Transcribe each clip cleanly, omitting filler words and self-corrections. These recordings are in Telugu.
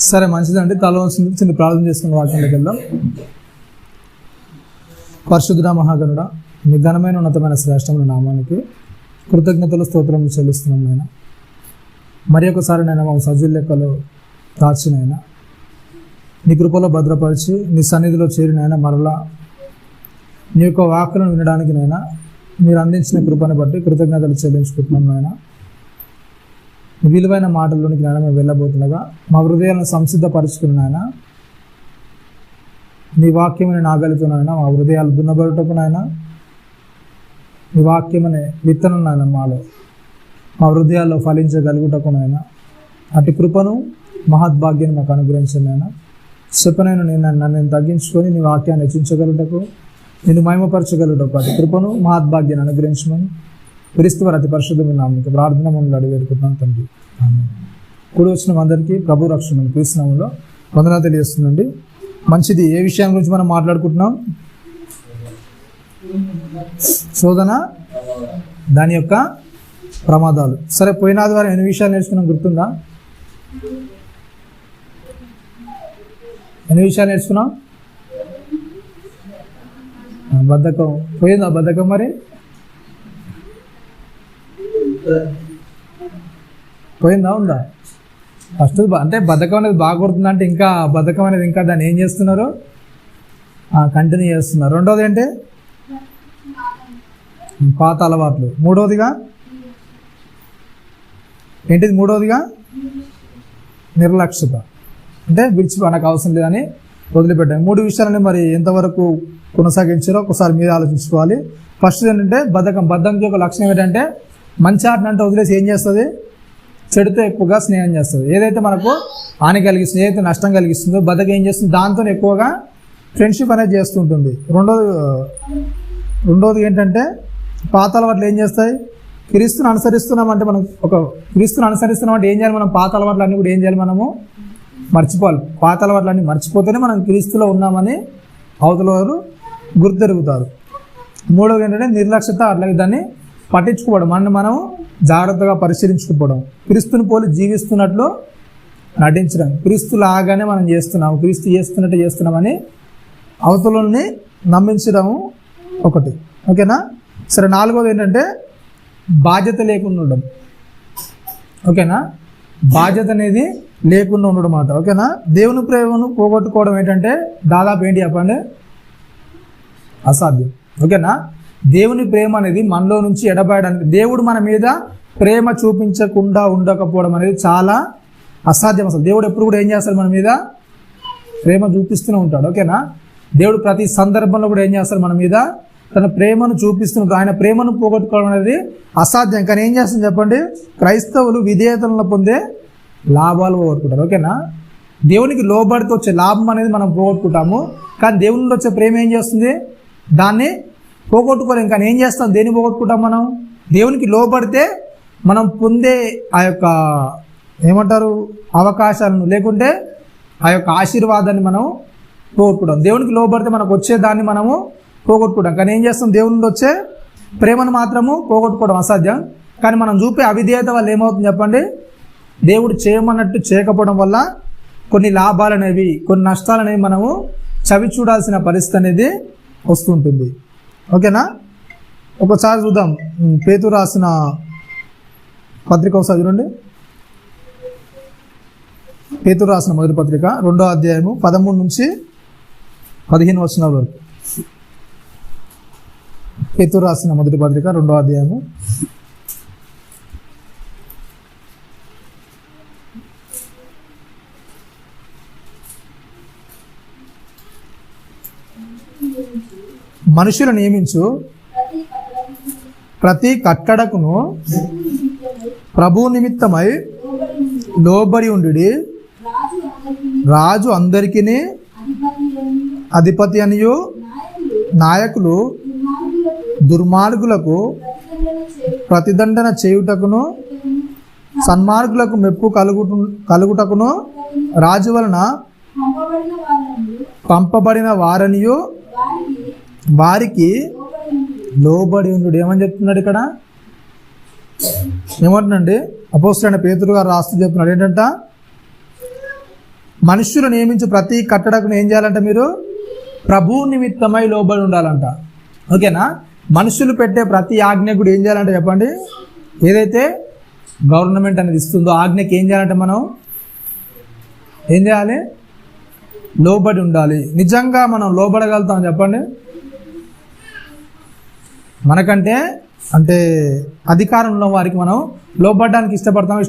సరే, మంచిదండి. తల వంచి చిన్న ప్రార్థన చేసుకున్న వాక్యంలోకి వెళ్దాం. పరిశుద్ధుడ మహాగణుడ, మీ ఘనమైన ఉన్నతమైన శ్రేష్టమైన నామానికి కృతజ్ఞతలు స్తోత్రం చెల్లిస్తున్నాం నాయన. మరి ఒకసారి నేను మా సజీవ లెక్కలో దాచినైనా నీ కృపలో భద్రపరిచి నీ సన్నిధిలో చేరినైనా మరలా నీ యొక్క వాక్కులను వినడానికి నైనా మీరు అందించిన కృపను బట్టి కృతజ్ఞతలు చెల్లించుకుంటున్నాం నాయన. విలువైన మాటల్లోనికి నాయన మేము వెళ్ళబోతుండగా మా హృదయాలను సంసిద్ధపరుచుకుని నాయన నీ వాక్యమని నాగలితో నాయన మా హృదయాలు దున్నబడుటకు నాయన నీ వాక్యమనే విత్తనం నాయన మాలో మా హృదయాల్లో ఫలించగలుగుటకు నాయన అటు కృపను మహద్భాగ్యాన్ని మాకు అనుగ్రహించండి నాయన. చెప్పనైనా నన్ను తగ్గించుకొని నీ వాక్యాన్ని హెచ్చించగలుగుటకు నిన్ను మహిమపరచగలుగుటకు అటు కృపను మహద్భాగ్యాన్ని అనుగ్రహించమని క్రీస్తు వారి అతి పరిశుద్ధమైన నామమున ప్రార్థన మనల్ని అడిగి వేడుకుంటున్నాం తండ్రి, ఆమేన్. కూడి వచ్చిన అందరికీ ప్రభు రక్షణ క్రీస్తు నామములో వందనాలు తెలియజేస్తుందండి. మంచిది. ఏ విషయం గురించి మనం మాట్లాడుకుంటున్నాం? శోధన, దాని యొక్క ప్రమాదాలు. సరే, పోయిన ఆదివారం ఎన్ని విషయాలు నేర్చుకున్నాం గుర్తుందా? ఎన్ని విషయాలు నేర్చుకున్నాం? బద్ధకం పోయిందా? బద్ధకం మరి పోయిందా? ఉందా? ఫస్ట్ అంటే బద్ధకం అనేది బాగా గుర్తుందంటే ఇంకా బద్ధకం అనేది ఇంకా దాన్ని ఏం చేస్తున్నారు? కంటిన్యూ చేస్తున్నారు. రెండోది ఏంటి? పాత అలవాట్లు. మూడోదిగా ఏంటిది? మూడోదిగా నిర్లక్ష్యత, అంటే నాకు అవసరం లేదని వదిలిపెట్టాను. మూడు విషయాలని మరి ఎంతవరకు కొనసాగించారో ఒకసారి మీరు ఆలోచించుకోవాలి. ఫస్ట్ ఏంటంటే బద్ధకం యొక్క లక్షణం ఏంటంటే మంచి ఆటను అంటే వదిలేసి ఏం చేస్తుంది? చెడుతో ఎక్కువగా స్నేహం చేస్తుంది. ఏదైతే మనకు హాని కలిగిస్తుంది, ఏదైతే నష్టం కలిగిస్తుందో బద్ధకం ఏం చేస్తుంది? దాంతో ఎక్కువగా ఫ్రెండ్షిప్ అనేది చేస్తుంటుంది. రెండోది ఏంటంటే పాత అలవాట్లు ఏం చేస్తాయి? క్రీస్తుని అనుసరిస్తున్నామంటే మనం క్రీస్తుని అనుసరిస్తున్నామంటే ఏం చేయాలి? మనం పాత అలవాట్లు అన్నీ కూడా ఏం చేయాలి? మనము మర్చిపోవాలి. పాత అలవాట్లన్నీ మర్చిపోతేనే మనం క్రీస్తులో ఉన్నామని అవతల వారు గుర్తెరుగుతారు. మూడవది ఏంటంటే నిర్లక్ష్యత, అట్లాగే దాన్ని పట్టించుకోవడం, మనం జాగ్రత్తగా పరిశీలించుకోవడం, క్రీస్తుని పోలి జీవిస్తున్నట్లు నటించడం, క్రీస్తు లాగానే మనం చేస్తున్నాము, క్రీస్తు చేస్తున్నట్టు చేస్తున్నామని అవతలని నమ్మించడం ఒకటి. ఓకేనా? సరే, నాలుగవది ఏంటంటే బాధ్యత లేకుండా ఉండడం. ఓకేనా? బాధ్యత అనేది లేకుండా ఉండడం మాట. ఓకేనా? దేవుని ప్రేమను పోగొట్టుకోవడం ఏంటంటే దాదాపు ఏంటి చెప్పండి? అసాధ్యం. ఓకేనా? దేవుని ప్రేమ అనేది మనలో నుంచి ఎడబాయడానికి, దేవుడు మన మీద ప్రేమ చూపించకుండా ఉండకపోవడం అనేది చాలా అసాధ్యం. అసలు దేవుడు ఎప్పుడు కూడా ఏం చేస్తాడు? మన మీద ప్రేమ చూపిస్తూనే ఉంటాడు. ఓకేనా? దేవుడు ప్రతి సందర్భంలో కూడా ఏం చేస్తాడు? మన మీద తన ప్రేమను చూపిస్తున్నాడు. ఆయన ప్రేమను పోగొట్టుకోవడం అనేది అసాధ్యం. కానీ ఏం చేస్తుంది చెప్పండి? క్రైస్తవులు విధేయతలను పొందే లాభాలు పోగొట్టుకుంటారు. ఓకేనా? దేవునికి లోబడితే వచ్చే లాభం అనేది మనం పోగొట్టుకుంటాము. కానీ దేవుని నుండి వచ్చే ప్రేమ ఏం చేస్తుంది? దాన్ని పోగొట్టుకోలేం. కానీ ఏం చేస్తాం? దేన్ని పోగొట్టుకుంటాం? మనం దేవునికి లోబడితే మనం పొందే ఆ యొక్క ఏమంటారు అవకాశాలను, లేకుంటే ఆ యొక్క ఆశీర్వాదాన్ని మనం పోగొట్టుకుంటాం. దేవునికి లోబడితే మనకు వచ్చేదాన్ని మనము పోగొట్టుకుంటాం. కానీ ఏం చేస్తాం? దేవుని నుండి వచ్చే ప్రేమను మాత్రము పోగొట్టుకోవడం అసాధ్యం. కానీ మనం చూపే అవిధేయత వల్ల ఏమవుతుంది చెప్పండి? దేవుడు చేయమన్నట్టు చేయకపోవడం వల్ల కొన్ని లాభాలు అనేవి, కొన్ని నష్టాలు అనేవి మనము చవి చూడాల్సిన పరిస్థితి అనేది వస్తుంటుంది. ఓకేనా? ఒకసారి చూద్దాం. పేతురు రాసిన పత్రిక ఒకసారి చూడండి. పేతురు రాసిన మొదటి పత్రిక 2వ అధ్యాయము 13 నుంచి 15 వచనాల వరకు. పేతురు రాసిన మొదటి పత్రిక 2వ అధ్యాయము 1 మనుషులు నియమించు ప్రతి కట్టడకును ప్రభు నిమిత్తమై లోబడి ఉండి రాజు అందరికీ అధిపతి అనియు నాయకులు దుర్మార్గులకు ప్రతిదండన చేయుటకును సన్మార్గులకు మెప్పు కలుగుటకును రాజు వలన పంపబడిన వారనియు వారికి లోబడి ఉండు. ఏమని చెప్తున్నాడు ఇక్కడ? ఏమంటున్నాండి? అపోస్తలుడైన పేతురు గారు రాస్తూ చెప్తున్నాడు ఏంటంట? మనుష్యులు నియమించి ప్రతి కట్టడకు ఏం చేయాలంటే మీరు ప్రభు నిమిత్తమై లోబడి ఉండాలంట. ఓకేనా? మనుషులు పెట్టే ప్రతి ఆజ్ఞ కూడా ఏం చేయాలంటే చెప్పండి, ఏదైతే గవర్నమెంట్ అనేది ఇస్తుందో ఆజ్ఞకి ఏం చేయాలంటే మనం ఏం చేయాలి? లోబడి ఉండాలి. నిజంగా మనం లోబడగలుగుతాం చెప్పండి? మనకంటే అంటే అధికారంలో వారికి మనం లోబడడానికి ఇష్టపడతామో?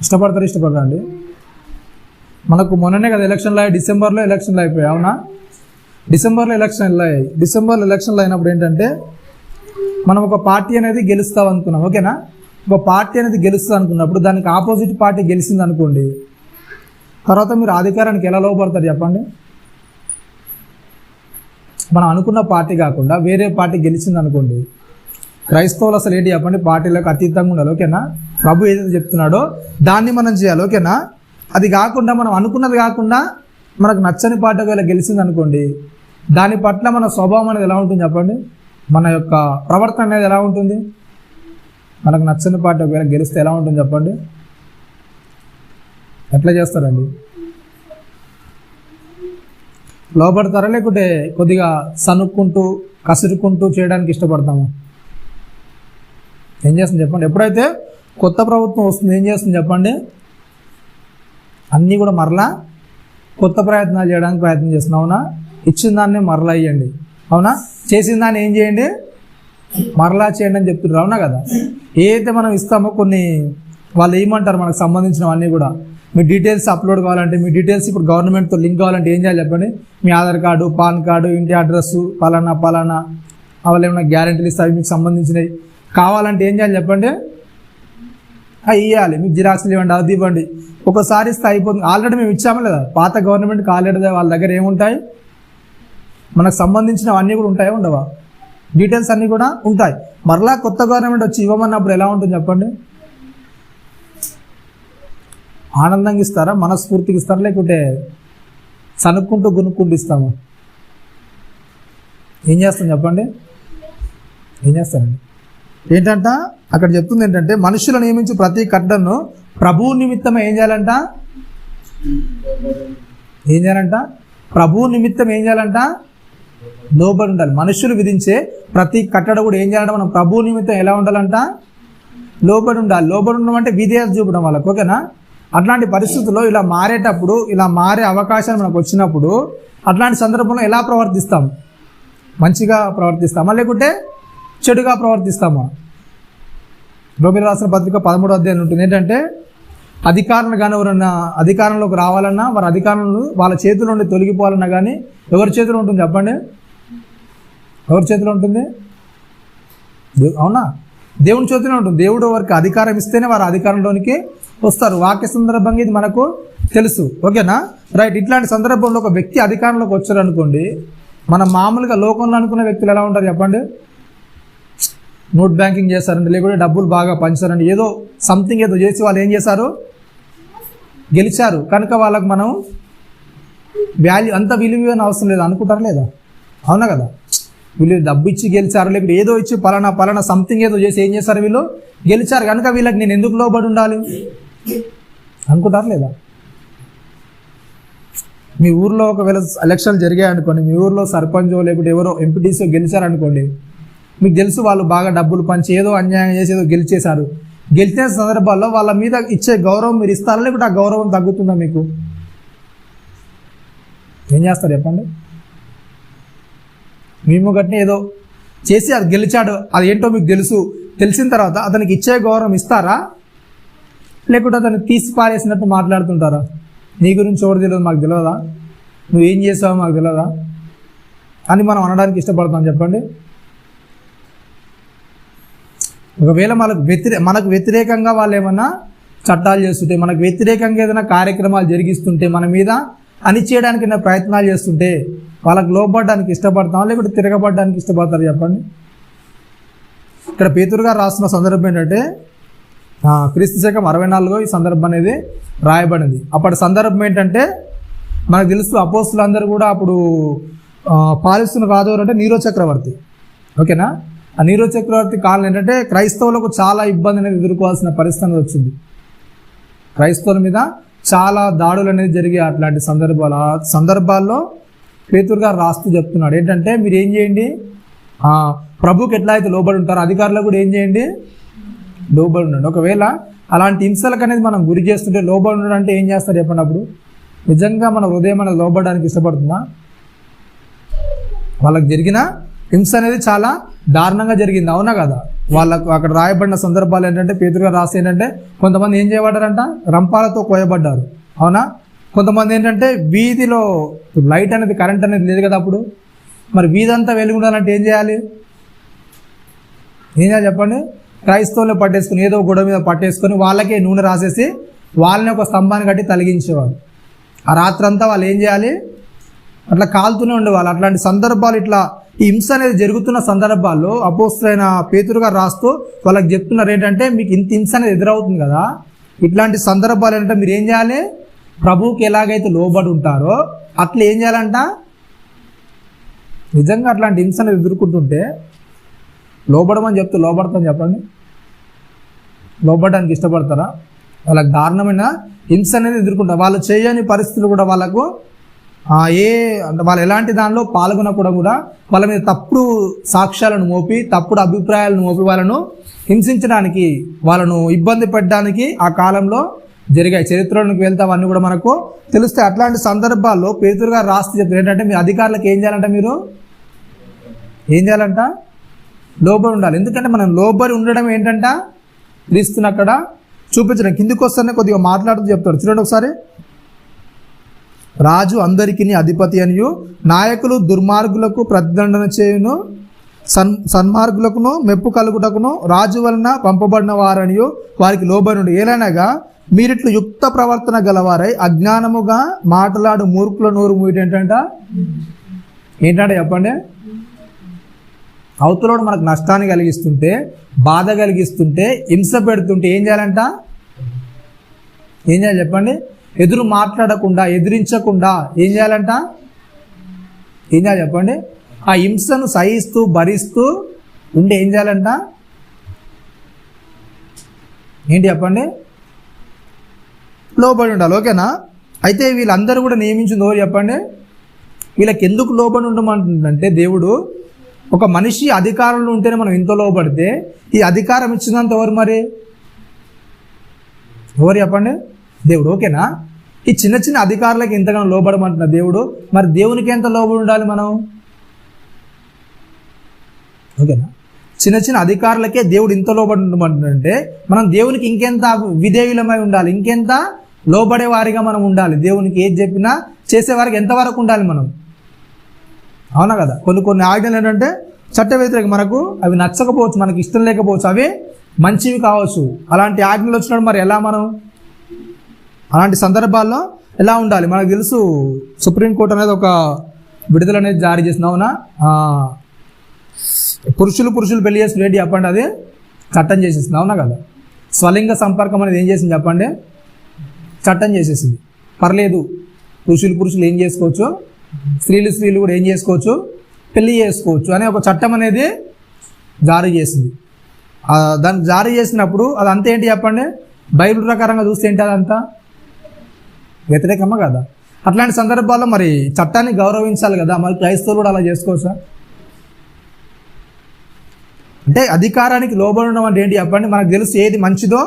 ఇష్టపడతారా అండి? మనకు మొన్ననే కదా ఎలక్షన్లు అయ్యాయి, డిసెంబర్లో ఎలక్షన్లు అయిపోయాయి, అవునా? డిసెంబర్లో ఎలక్షన్లు అయ్యాయి. డిసెంబర్లో ఎలక్షన్లు అయినప్పుడు ఏంటంటే మనం ఒక పార్టీ అనేది గెలుస్తాం అనుకున్నాం. ఓకేనా? ఒక పార్టీ అనేది గెలుస్తుంది అనుకున్నప్పుడు దానికి ఆపోజిట్ పార్టీ గెలిచింది అనుకోండి, తర్వాత మీరు అధికారానికి ఎలా లోపడతారు చెప్పండి? మనం అనుకున్న పార్టీ కాకుండా వేరే పార్టీ గెలిచింది అనుకోండి, క్రైస్తవులు అసలు ఏంటి చెప్పండి? పార్టీలకు అతీతంగా ఉండాలి. ఓకేనా? ప్రభు ఏదైతే చెప్తున్నాడో దాన్ని మనం చేయాలి. ఓకేనా? అది కాకుండా మనం అనుకున్నది కాకుండా మనకు నచ్చని పార్టీ ఒకవేళ గెలిచింది అనుకోండి, దాని పట్ల మన స్వభావం అనేది ఎలా ఉంటుంది చెప్పండి? మన యొక్క ప్రవర్తన అనేది ఎలా ఉంటుంది? మనకు నచ్చని పార్టీ ఒకవేళ గెలిస్తే ఎలా ఉంటుంది చెప్పండి? ఎట్లా చేస్తారండి? లోపడతారా లేకుంటే కొద్దిగా సనుక్కుంటూ కసురుకుంటూ చేయడానికి ఇష్టపడతాము? ఏం చేస్తుంది చెప్పండి? ఎప్పుడైతే కొత్త ప్రభుత్వం వస్తుంది ఏం చేస్తుంది చెప్పండి? అన్నీ కూడా మరలా కొత్త ప్రయత్నాలు చేయడానికి ప్రయత్నం చేస్తున్నాం. అవునా? ఇచ్చిన దాన్ని మరలా ఇవ్వండి, అవునా? చేసిన దాన్ని ఏం చేయండి? మరలా చేయండి అని చెప్తున్నారు, అవునా కదా? ఏదైతే మనం ఇస్తామో కొన్ని వాళ్ళు ఏమంటారు మనకు సంబంధించినవన్నీ కూడా మీ డీటెయిల్స్ అప్లోడ్ కావాలంటే, మీ డీటెయిల్స్ ఇప్పుడు గవర్నమెంట్తో లింక్ కావాలంటే ఏం చేయాలి చెప్పండి? మీ ఆధార్ కార్డు, పాన్ కార్డు, ఇంటి అడ్రస్సు, పలానా వాళ్ళు ఏమైనా గ్యారెంటీలు ఇస్తాయి మీకు సంబంధించినవి కావాలంటే ఏం చేయాలి చెప్పండి? అవి ఇవ్వాలి. మీకు జిరాక్స్లు ఇవ్వండి, అది ఇవ్వండి. ఒకసారి ఇస్తే అయిపోతుంది. ఆల్రెడీ మేము ఇచ్చామో లేదా? పాత గవర్నమెంట్కి ఆల్రెడీ వాళ్ళ దగ్గర ఏముంటాయి? మనకు సంబంధించినవన్నీ కూడా ఉంటాయో ఉండవా? డీటెయిల్స్ అన్నీ కూడా ఉంటాయి. మరలా కొత్త గవర్నమెంట్ వచ్చి ఇవ్వమన్నప్పుడు ఎలా ఉంటుంది చెప్పండి? ఆనందంగా ఇస్తారా? మనస్ఫూర్తిగా ఇస్తారా? లేకుంటే సనుక్కుంటూ గునుక్కుంటూ ఇస్తాము? ఏం చేస్తాం చెప్పండి? ఏం చేస్తారండి? ఏంటంట అక్కడ చెప్తుంది ఏంటంటే మనుషులు నియమించి ప్రతి కట్టడను ప్రభు నిమిత్తం ఏం చేయాలంట? ప్రభు నిమిత్తం ఏం చేయాలంట? లోబడి ఉండాలి. మనుషులు విధించే ప్రతి కట్టడ కూడా ఏం చేయాలంటే మనం ప్రభు నిమిత్తం ఎలా ఉండాలంట? లోబడి ఉండాలి. లోబడి ఉండడం అంటే విధేయత చూపడం వాళ్ళకు. ఓకేనా? అట్లాంటి పరిస్థితుల్లో ఇలా మారేటప్పుడు, ఇలా మారే అవకాశాలు మనకు వచ్చినప్పుడు అట్లాంటి సందర్భంలో ఎలా ప్రవర్తిస్తాం? మంచిగా ప్రవర్తిస్తామా లేకుంటే చెడుగా ప్రవర్తిస్తామా? రోమిలకు రాసిన పత్రిక 13వ అధ్యాయం ఉంటుంది ఏంటంటే అధికారులు కానీ ఎవరన్నా అధికారంలోకి రావాలన్నా వారి అధికారులు వాళ్ళ చేతుల నుండి తొలగిపోవాలన్నా కానీ ఎవరి చేతిలో ఉంటుంది చెప్పండి? ఎవరి చేతిలో ఉంటుంది? అవునా? దేవుని చేతిలో ఉంటుంది. దేవుడు వారికి అధికారం ఇస్తేనే వారు అధికారంలోనికి వస్తారు. వాక్య సందర్భంగా ఇది మనకు తెలుసు. ఓకేనా? రైట్. ఇట్లాంటి సందర్భంలో ఒక వ్యక్తి అధికారంలోకి వచ్చారు అనుకోండి, మనం మామూలుగా లోకంలో అనుకున్న వ్యక్తులు ఎలా ఉంటారు చెప్పండి? నోట్ బ్యాంకింగ్ చేస్తారండి, లేకుంటే డబ్బులు బాగా పంచారండి, ఏదో సంథింగ్ ఏదో చేసి వాళ్ళు ఏం చేశారు? గెలిచారు కనుక వాళ్ళకు మనం వాల్యూ అంత విలువైన అవసరం లేదు అనుకుంటారు లేదా? అవునా కదా? వీళ్ళు డబ్బు ఇచ్చి గెలిచారు, లేకపోతే ఏదో ఇచ్చి పలానా సంథింగ్ ఏదో చేసి ఏం చేశారు? వీళ్ళు గెలిచారు కనుక వీళ్ళకి నేను ఎందుకు లోబడి ఉండాలి అనుకుంటారు లేదా? మీ ఊర్లో ఒకవేళ ఎలక్షన్లు జరిగాయి అనుకోండి, మీ ఊర్లో సర్పంచో లేకపోతే ఎవరో ఎంపీటీసో గెలిచారనుకోండి, మీకు తెలుసు వాళ్ళు బాగా డబ్బులు పంచి ఏదో అన్యాయం చేసి ఏదో గెలిచేశారు. గెలిచిన సందర్భాల్లో వాళ్ళ మీద ఇచ్చే గౌరవం మీరు ఇస్తారా లేకుంటే ఆ గౌరవం తగ్గుతుందా మీకు? ఏం చేస్తారు చెప్పండి? మేము గట్టిన ఏదో చేసి అది గెలిచాడు, అది ఏంటో మీకు తెలిసిన తర్వాత అతనికి ఇచ్చే గౌరవం ఇస్తారా లేకుంటే అతను తీసి పారేసినట్టు మాట్లాడుతుంటారా? నీ గురించి ఎవరు తెలియదు మాకు తెలియదా? నువ్వేం చేసావో మాకు తెలియదా అని మనం అనడానికి ఇష్టపడతాం చెప్పండి? ఒకవేళ మనకు వ్యతిరేకంగా వాళ్ళు ఏమన్నా చట్టాలు చేస్తుంటే, మనకు వ్యతిరేకంగా ఏదైనా కార్యక్రమాలు జరిగిస్తుంటే, మన మీద అణిచేయడానికి ప్రయత్నాలు చేస్తుంటే వాళ్ళకు లోబడడానికి ఇష్టపడతాం లేకుంటే తిరగబడడానికి ఇష్టపడతారు చెప్పండి? ఇక్కడ పేతురు గారు రాస్తున్న సందర్భం ఏంటంటే క్రీస్తు శకం 64 ఈ సందర్భం అనేది రాయబడింది. అప్పటి సందర్భం ఏంటంటే మనకు తెలుసు అపోస్తులందరూ కూడా అప్పుడు పాలిస్తున్న రాజు అంటే నీరో చక్రవర్తి. ఓకేనా? ఆ నీరో చక్రవర్తి కాలం ఏంటంటే క్రైస్తవులకు చాలా ఇబ్బంది అనేది ఎదుర్కోవాల్సిన పరిస్థితి వచ్చింది. క్రైస్తవుల మీద చాలా దాడులు అనేది జరిగే అట్లాంటి సందర్భాల్లో పేతురు గారు రాస్తూ చెప్తున్నాడు ఏంటంటే మీరు ఏం చేయండి, ప్రభుకి ఎట్లా అయితే లోబడి ఉంటారో అధికారులకు కూడా ఏం చేయండి, లోబడి ఉండండి. ఒకవేళ అలాంటి హింసలకు అనేది మనం గురి చేస్తుంటే లోబడి ఉండడం అంటే ఏం చేస్తారు చెప్పండి? అప్పుడు నిజంగా మన హృదయం అనేది లోబడడానికి ఇష్టపడుతుందా? వాళ్ళకి జరిగిన హింస అనేది చాలా దారుణంగా జరిగింది, అవునా కదా? వాళ్ళకు అక్కడ రాయబడిన సందర్భాలు ఏంటంటే పేతురు గారు రాసి ఏంటంటే కొంతమంది ఏం చేయబడ్డారంట, రంపాలతో కోయబడ్డారు, అవునా? కొంతమంది ఏంటంటే వీధిలో లైట్ అనేది కరెంట్ అనేది లేదు కదా అప్పుడు, మరి వీధి అంతా వెలుగు ఉండాలంటే ఏం చేయాలి చెప్పండి? క్రైస్తవులు పట్టేసుకుని ఏదో గొడవ మీద పట్టేసుకొని వాళ్ళకే నూనె రాసేసి వాళ్ళని ఒక స్తంభాన్ని కట్టి తొలగించేవారు. ఆ రాత్రంతా వాళ్ళు ఏం చేయాలి, అట్లా కాలుతూనే ఉండేవాళ్ళు. అట్లాంటి సందర్భాలు, ఇట్లా ఈ హింస అనేది జరుగుతున్న సందర్భాల్లో అపోస్తలుడైన పేతురు గారు రాస్తూ వాళ్ళకి చెప్తున్నారు ఏంటంటే మీకు ఇంత హింస అనేది ఎదురవుతుంది కదా, ఇట్లాంటి సందర్భాలు ఏంటంటే మీరు ఏం చేయాలి, ప్రభువుకి ఎలాగైతే లోబడి ఉంటారో అట్లా ఏం చేయాలంట. నిజంగా అట్లాంటి హింస అనేది ఎదుర్కొంటుంటే లోబడమని చెప్తే లోబడతాను చెప్పండి? లోబడడానికి ఇష్టపడతారా? వాళ్ళకి దారుణమైన హింస అనేది ఎదుర్కొంటారు. వాళ్ళు చేయని పరిస్థితులు కూడా వాళ్ళకు అంటే వాళ్ళు ఎలాంటి దానిలో పాల్గొనకుండా కూడా వాళ్ళ మీద తప్పుడు సాక్ష్యాలను మోపి తప్పుడు అభిప్రాయాలను మోపి వాళ్ళను హింసించడానికి, వాళ్ళను ఇబ్బంది పెట్టడానికి ఆ కాలంలో జరిగాయి. చరిత్రలోకి వెళ్తే అవన్నీ కూడా మనకు తెలుస్తాయి. అట్లాంటి సందర్భాల్లో పేతురు గారు రాస్తూ చెప్తారు ఏంటంటే మీరు అధికారులకు ఏం చేయాలంట, మీరు ఏం చేయాలంట, లోబడి ఉండాలి. ఎందుకంటే మనం లోబడి ఉండడం ఏంటంట క్రీస్తుని అక్కడ చూపించడం. కిందికి వస్తేనే కొద్దిగా మాట్లాడుతూ చెప్తాడు, చూడండి ఒకసారి. రాజు అందరికీ అధిపతి అనియు, నాయకులు దుర్మార్గులకు ప్రతిదండన చేయును, సన్మార్గులకును మెప్పు కలుగుటకును రాజు వలన పంపబడిన వారనియు వారికి లోబడి ఏలనగా మీరిట్లు యుక్త ప్రవర్తన గలవారై అజ్ఞానముగా మాట్లాడు మూర్ఖుల నోరు మూయటంట. ఏంటంటే చెప్పండి, అవతలోడు మనకు నష్టాన్ని కలిగిస్తుంటే, బాధ కలిగిస్తుంటే, హింస పెడుతుంటే ఏం చేయాలంట, ఏం చేయాలి చెప్పండి? ఎదురు మాట్లాడకుండా, ఎదిరించకుండా ఏం చేయాలంట, ఏం చేయాలి చెప్పండి? ఆ హింసను సహిస్తూ భరిస్తూ ఉండి ఏం చేయాలంట, ఏంటి చెప్పండి? లోబడి ఉండాలి. ఓకేనా? అయితే వీళ్ళందరూ కూడా నియమించింది ఎవరు చెప్పండి? వీళ్ళకి ఎందుకు లోబడి ఉండమంటుందంటే దేవుడు ఒక మనిషి అధికారంలో ఉంటేనే మనం ఇంత లోబడితే ఈ అధికారం ఇచ్చినంత ఎవరు మరి? ఎవరు చెప్పండి? దేవుడు. ఓకేనా? ఈ చిన్న చిన్న అధికారులకు ఇంతగానో లోబడమంటున్న దేవుడు, మరి దేవునికి ఎంత లోబడి ఉండాలి మనం? ఓకేనా? చిన్న చిన్న అధికారులకే దేవుడు ఇంత లోబడి ఉండమంటుందంటే మనం దేవునికి ఇంకెంత విధేయులమై ఉండాలి, ఇంకెంత లోబడే వారిగా మనం ఉండాలి. దేవునికి ఏది చెప్పినా చేసేవారికి ఎంతవరకు ఉండాలి మనం, అవునా కదా? కొన్ని ఆజ్ఞలు ఏంటంటే చట్ట వ్యతిరేక, మనకు అవి నచ్చకపోవచ్చు, మనకి ఇష్టం లేకపోవచ్చు, అవి మంచివి కావచ్చు. అలాంటి ఆజ్ఞలు వచ్చినప్పుడు మరి ఎలా మనం అలాంటి సందర్భాల్లో ఎలా ఉండాలి? మనకు తెలుసు సుప్రీంకోర్టు అనేది ఒక విడుదల అనేది జారీ చేసింది, అవునా? పురుషులు పెళ్లి చేసి ఏంటి చెప్పండి, అది చట్టం చేసేసింది, అవునా కదా? స్వలింగ సంపర్కం అనేది ఏం చేసింది చెప్పండి, చట్టం చేసేసింది. పర్లేదు, పురుషులు ఏం చేసుకోవచ్చు, స్త్రీలు కూడా ఏం చేసుకోవచ్చు, పెళ్లి చేసుకోవచ్చు అనే ఒక చట్టం అనేది జారీ చేసింది. దాన్ని జారీ చేసినప్పుడు అదంతా ఏంటి చెప్పండి, బైబిల్ ప్రకారంగా చూస్తే ఏంటి అదంతా వ్యతిరేకమా కదా? అట్లాంటి సందర్భాల్లో మరి చట్టాన్ని గౌరవించాలి కదా, మరి క్రైస్తవులు కూడా అలా చేసుకోవచ్చా? అంటే అధికారానికి లోబడి ఉండడం అంటే ఏంటి చెప్పండి? మనకు తెలుసు ఏది మంచిదో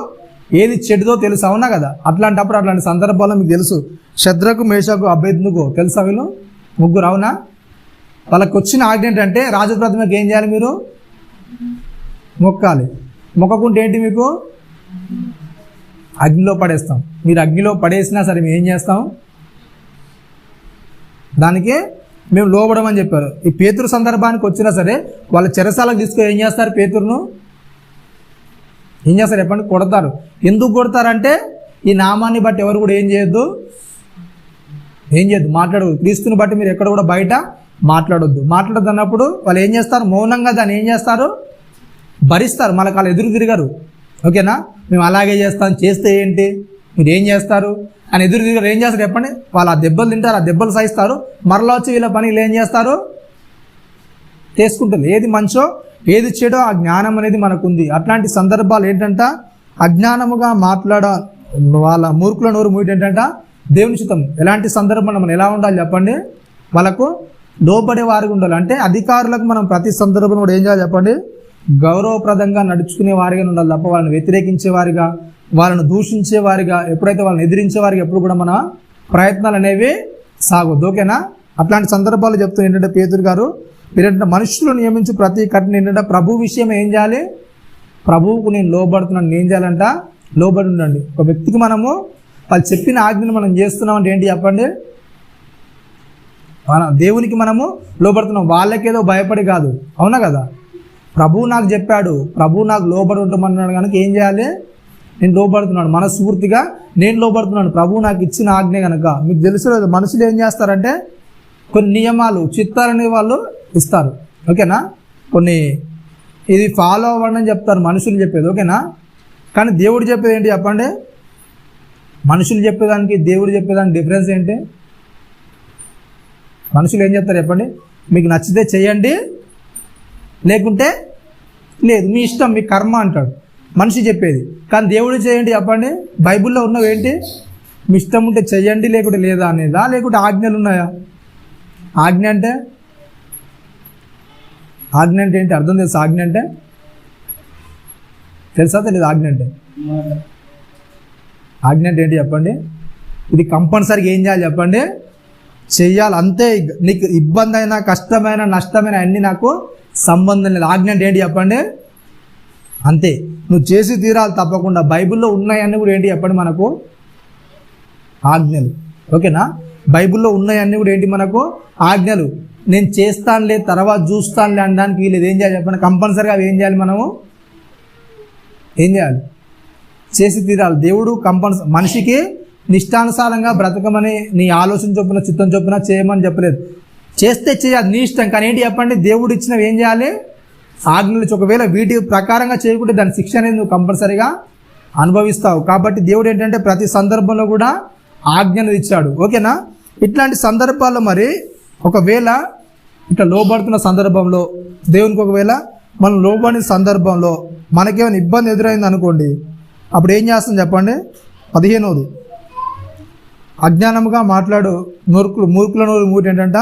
ఏది చెడుదో తెలుసు, అవునా కదా? అట్లాంటప్పుడు అట్లాంటి సందర్భాల్లో మీకు తెలుసు శద్రకు మేషకు అబేద్నెగో తెలుసా, వీళ్ళు ముగ్గురు, అవునా? వాళ్ళకి వచ్చిన ఆజ్ఞ ఏంటంటే రాజప్రతిమకి ఏం చేయాలి, మీరు మొక్కాలి. మొక్కకుంటే ఏంటి మీకు అగ్నిలో పడేస్తాం. మీరు అగ్నిలో పడేసినా సరే మేము ఏం చేస్తాం, దానికి మేము లోబడమని చెప్పారు. ఈ పేతురు సందర్భానికి వచ్చినా సరే వాళ్ళ చెరసాలకు తీసుకొని ఏం చేస్తారు, పేతురును ఏం చేస్తారు చెప్పండి, కొడతారు. ఎందుకు కొడతారంటే ఈ నామాన్ని బట్టి ఎవరు కూడా ఏం చేయొద్దు, మాట్లాడవద్దు. క్రీస్తుని బట్టి మీరు ఎక్కడ కూడా బయట మాట్లాడొద్దు అన్నప్పుడు వాళ్ళు ఏం చేస్తారు, మౌనంగా దాన్ని ఏం చేస్తారు, భరిస్తారు. మనకు వాళ్ళు ఎదురు తిరగరు. ఓకేనా? మేము అలాగే చేస్తాం, చేస్తే ఏంటి, మీరు ఏం చేస్తారు అని ఎదురు తిరగరు. ఏం చేస్తారు చెప్పండి, వాళ్ళు ఆ దెబ్బలు తింటారు, ఆ దెబ్బలు సహిస్తారు. మరలా వచ్చి వీళ్ళ పని వీళ్ళు ఏం చేస్తారు, చేసుకుంటారు. ఏది మంచో ఏది చెడో ఆ జ్ఞానం అనేది మనకు ఉంది. అట్లాంటి సందర్భాలు ఏంటంట, అజ్ఞానముగా వాళ్ళ మూర్ఖుల నోరు మూయటం ఏంటంట దేవుని చిత్తం. ఎలాంటి సందర్భంలో మనం ఎలా ఉండాలి చెప్పండి? వాళ్ళకు లోబడే వారిగా ఉండాలి. అంటే అధికారులకు మనం ప్రతి సందర్భంలో కూడా ఏం చేయాలి చెప్పండి? గౌరవప్రదంగా నడుచుకునే వారిగా ఉండాలి తప్ప వాళ్ళని వ్యతిరేకించే వారిగా, వాళ్ళను దూషించే వారిగా, ఎప్పుడైతే వాళ్ళని ఎదిరించే వారికి ఎప్పుడు కూడా మన ప్రయత్నాలు అనేవి సాగొద్దు. ఓకేనా? అట్లాంటి సందర్భాలు చెప్తూ ఏంటంటే పేతురు గారు, మీరేంటంటే మనుషులు నియమించి ప్రతి కఠిన ఏంటంటే ప్రభు విషయం ఏం చేయాలి? ప్రభువుకు నేను లోబడుతున్నాను, ఏం చేయాలంట? లోబడి ఉండండి. ఒక వ్యక్తికి మనము వాళ్ళు చెప్పిన ఆజ్ఞను మనం చేస్తున్నామంటే ఏంటి చెప్పండి? మన దేవునికి మనము లోబడుతున్నాం, వాళ్ళకేదో భయపడి కాదు. అవునా కదా? ప్రభువు నాకు చెప్పాడు, ప్రభువు నాకు లోబడి ఉంటామన్నాడు కనుక ఏం చేయాలి? నేను లోబడుతున్నాను, మనస్ఫూర్తిగా నేను లోబడుతున్నాను, ప్రభువు నాకు ఇచ్చిన ఆజ్ఞ కనుక. మీకు తెలుసు లేదు, మనుషులు ఏం చేస్తారంటే కొన్ని నియమాలు, చిత్తాలని వాళ్ళు ఇస్తారు. ఓకేనా? కొన్ని ఇది ఫాలో అవ్వండి అని చెప్తారు మనుషులు చెప్పేది. ఓకేనా? కానీ దేవుడు చెప్పేది ఏంటి చెప్పండి? మనుషులు చెప్పేదానికి దేవుడు చెప్పేదానికి డిఫరెన్స్ ఏంటి? మనుషులు ఏం చెప్తారు చెప్పండి? మీకు నచ్చితే చెయ్యండి, లేకుంటే లేదు, మీ ఇష్టం, మీ కర్మ అంటాడు మనిషి చెప్పేది. కానీ దేవుడు చేయండి చెప్పండి? బైబిల్లో ఉన్నవి ఏంటి? మీ ఇష్టం ఉంటే చెయ్యండి, లేకుంటే లేదా అనేదా? లేకుంటే ఆజ్ఞలు ఉన్నాయా? ఆజ్ఞ అంటే ఏంటి? అర్థం తెలుసా? ఆజ్ఞ అంటే తెలుసా తెలీదు? ఆజ్ఞ అంటే ఏంటి చెప్పండి? ఇది కంపల్సరీగా ఏం చేయాలి చెప్పండి? చెయ్యాలి, అంతే. నీకు ఇబ్బంది అయినా, కష్టమైన, నష్టమైన అన్నీ నాకు సంబంధం లేదు. ఆజ్ఞ అంటే ఏంటి చెప్పండి? అంతే, నువ్వు చేసి తీరాలి తప్పకుండా. బైబిల్లో ఉన్నాయన్నీ కూడా ఏంటి చెప్పండి? మనకు ఆజ్ఞలు. ఓకేనా? బైబిల్లో ఉన్నాయన్నీ కూడా ఏంటి? మనకు ఆజ్ఞలు. నేను చేస్తానులే, తర్వాత చూస్తానులే అనడానికి వీళ్ళు ఏం చేయాలి చెప్పండి? కంపల్సరీగా అవి ఏం చేయాలి? మనము ఏం చేయాలి? చేసి తీరాలి. దేవుడు మనిషికి నిష్టానుసారంగా బ్రతకమని, నీ ఆలోచన చొప్పున, చిత్తం చొప్పున చేయమని చెప్పలేదు. చేస్తే చేయాలి, నీ ఇష్టం. కానీ ఏంటి చెప్పండి? దేవుడు ఇచ్చినవి ఏం చేయాలి? ఆజ్ఞలు. ఒకవేళ వీటి ప్రకారంగా చేయకుంటే దాని శిక్ష అనేది నువ్వు కంపల్సరీగా అనుభవిస్తావు. కాబట్టి దేవుడు ఏంటంటే ప్రతి సందర్భంలో కూడా ఆజ్ఞలు ఇచ్చాడు. ఓకేనా? ఇట్లాంటి సందర్భాల్లో మరి ఒకవేళ ఇట్లా లోబడుతున్న సందర్భంలో, దేవునికి ఒకవేళ మనం లోబడిన సందర్భంలో మనకేమైనా ఇబ్బంది ఎదురైంది అనుకోండి, అప్పుడు ఏం చేస్తుంది చెప్పండి? 15 అజ్ఞానముగా మాట్లాడు మూర్ఖుల నోరు మూటి ఏంటంట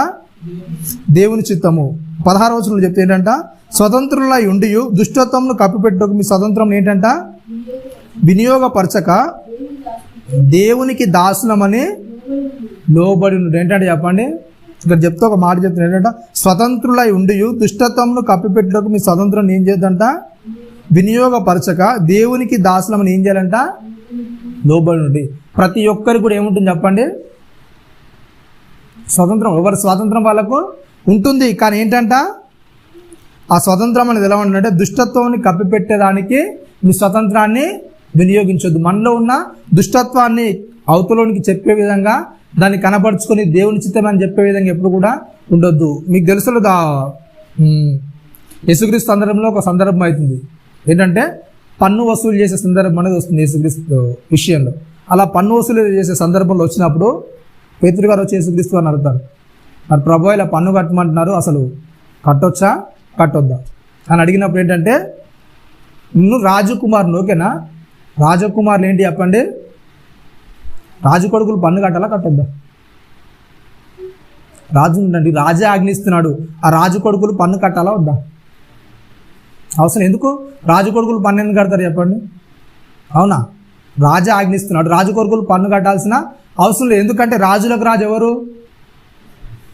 దేవుని చిత్తము. 16వ వచనంలో చెప్తే ఏంటంట? స్వతంత్రులై ఉండి దుష్టత్వమును కప్పిపెట్టుటకు మీ స్వతంత్రం ఏంటంట? వినియోగపరచక దేవునికి దాసులమని లోబడి ఏంటంటే చెప్పండి? ఇక్కడ చెప్తే ఒక మాట చెప్తున్నా ఏంటంటే, స్వతంత్రులై ఉండి దుష్టత్వమును కప్పిపెట్టుటకు మీ స్వతంత్రం ఏం చేద్దంట? వినియోగపరచక దేవునికి దాసులమని ఏం చేయాలంట? లోబడి ఉండి. ప్రతి ఒక్కరికి కూడా ఏముంటుంది చెప్పండి? స్వతంత్రం. ఎవరి స్వాతంత్రం వాళ్ళకు ఉంటుంది. కానీ ఏంటంట? ఆ స్వతంత్రం అనేది ఎలా ఉంటుందంటే, దుష్టత్వాన్ని కప్పిపెట్టేదానికి మీ స్వతంత్రాన్ని వినియోగించొద్దు. మనలో ఉన్న దుష్టత్వాన్ని అవతలోనికి చెప్పే విధంగా, దాన్ని కనపరుచుకొని దేవుని చిత్తం అని చెప్పే విధంగా ఎప్పుడు కూడా ఉండొద్దు. మీకు తెలుసు యేసుక్రీస్తు సందర్భంలో ఒక సందర్భం అవుతుంది ఏంటంటే, పన్ను వసూలు చేసే సందర్భం అనేది వస్తుంది యేసుక్రీస్తు విషయంలో. అలా పన్ను వసూలు చేసే సందర్భంలో వచ్చినప్పుడు పేతురు గారు వచ్చి యేసుక్రీస్తు అని అడుగుతారు, మరి ప్రభు ఇలా పన్ను కట్టమంటున్నారు, అసలు కట్టొచ్చా కట్టొద్దా అని అడిగినప్పుడు ఏంటంటే, నువ్వు రాజకుమారుని, ఓకేనా? రాజకుమారులు ఏంటి చెప్పండి? రాజు కొడుకులు పన్ను కట్టాలా కట్టొద్దా? రాజు ఉండండి, రాజే ఆజ్ఞిస్తున్నాడు, ఆ రాజు కొడుకులు పన్ను కట్టాలా వద్దా? అవసరం ఎందుకు? రాజు కొడుకులు పన్ను ఎందుకు కడతారు చెప్పండి? అవునా? రాజా ఆజ్ఞిస్తున్నాడు, రాజు కొడుకులు పన్ను కట్టాల్సిన అవసరం లేదు. ఎందుకంటే రాజులకు రాజు ఎవరు?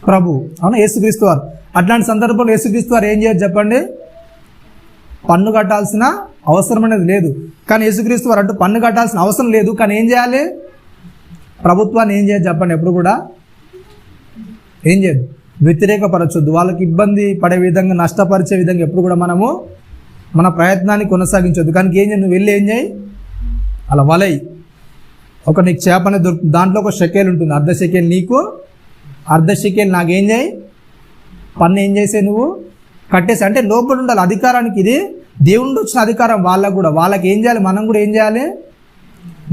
ప్రభు. అవునా? యేసుక్రీస్తు వారు. అట్లాంటి సందర్భంలో యేసుక్రీస్తు వారు ఏం చేయొచ్చు చెప్పండి? పన్ను కట్టాల్సిన అవసరం అనేది లేదు. కానీ యేసుక్రీస్తు వారు అంటూ పన్ను కట్టాల్సిన అవసరం లేదు, కానీ ఏం చేయాలి? ప్రభుత్వాన్ని ఏం చేయొచ్చు చెప్పండి? ఎప్పుడు కూడా ఏం చేయదు, వ్యతిరేకపరచొద్దు. వాళ్ళకి ఇబ్బంది పడే విధంగా, నష్టపరిచే విధంగా ఎప్పుడు కూడా మనము మన ప్రయత్నాన్ని కొనసాగించొద్దు. కానీ ఏం చేయి? నువ్వు వెళ్ళి ఏం చేయి? అలా వలై ఒక నీకు చేప అనేది దొరుకుతుంది, దాంట్లో ఒక షెకేల్ ఉంటుంది, అర్ధ షెకేల్ నీకు, అర్ధ షెకేల్ నాకేం చేయి? పన్ను ఏం చేసే నువ్వు కట్టేసి. అంటే లోపల ఉండాలి అధికారానికి. ఇది దేవుడు వచ్చిన అధికారం వాళ్ళకు కూడా. వాళ్ళకి ఏం చేయాలి? మనం కూడా ఏం చేయాలి?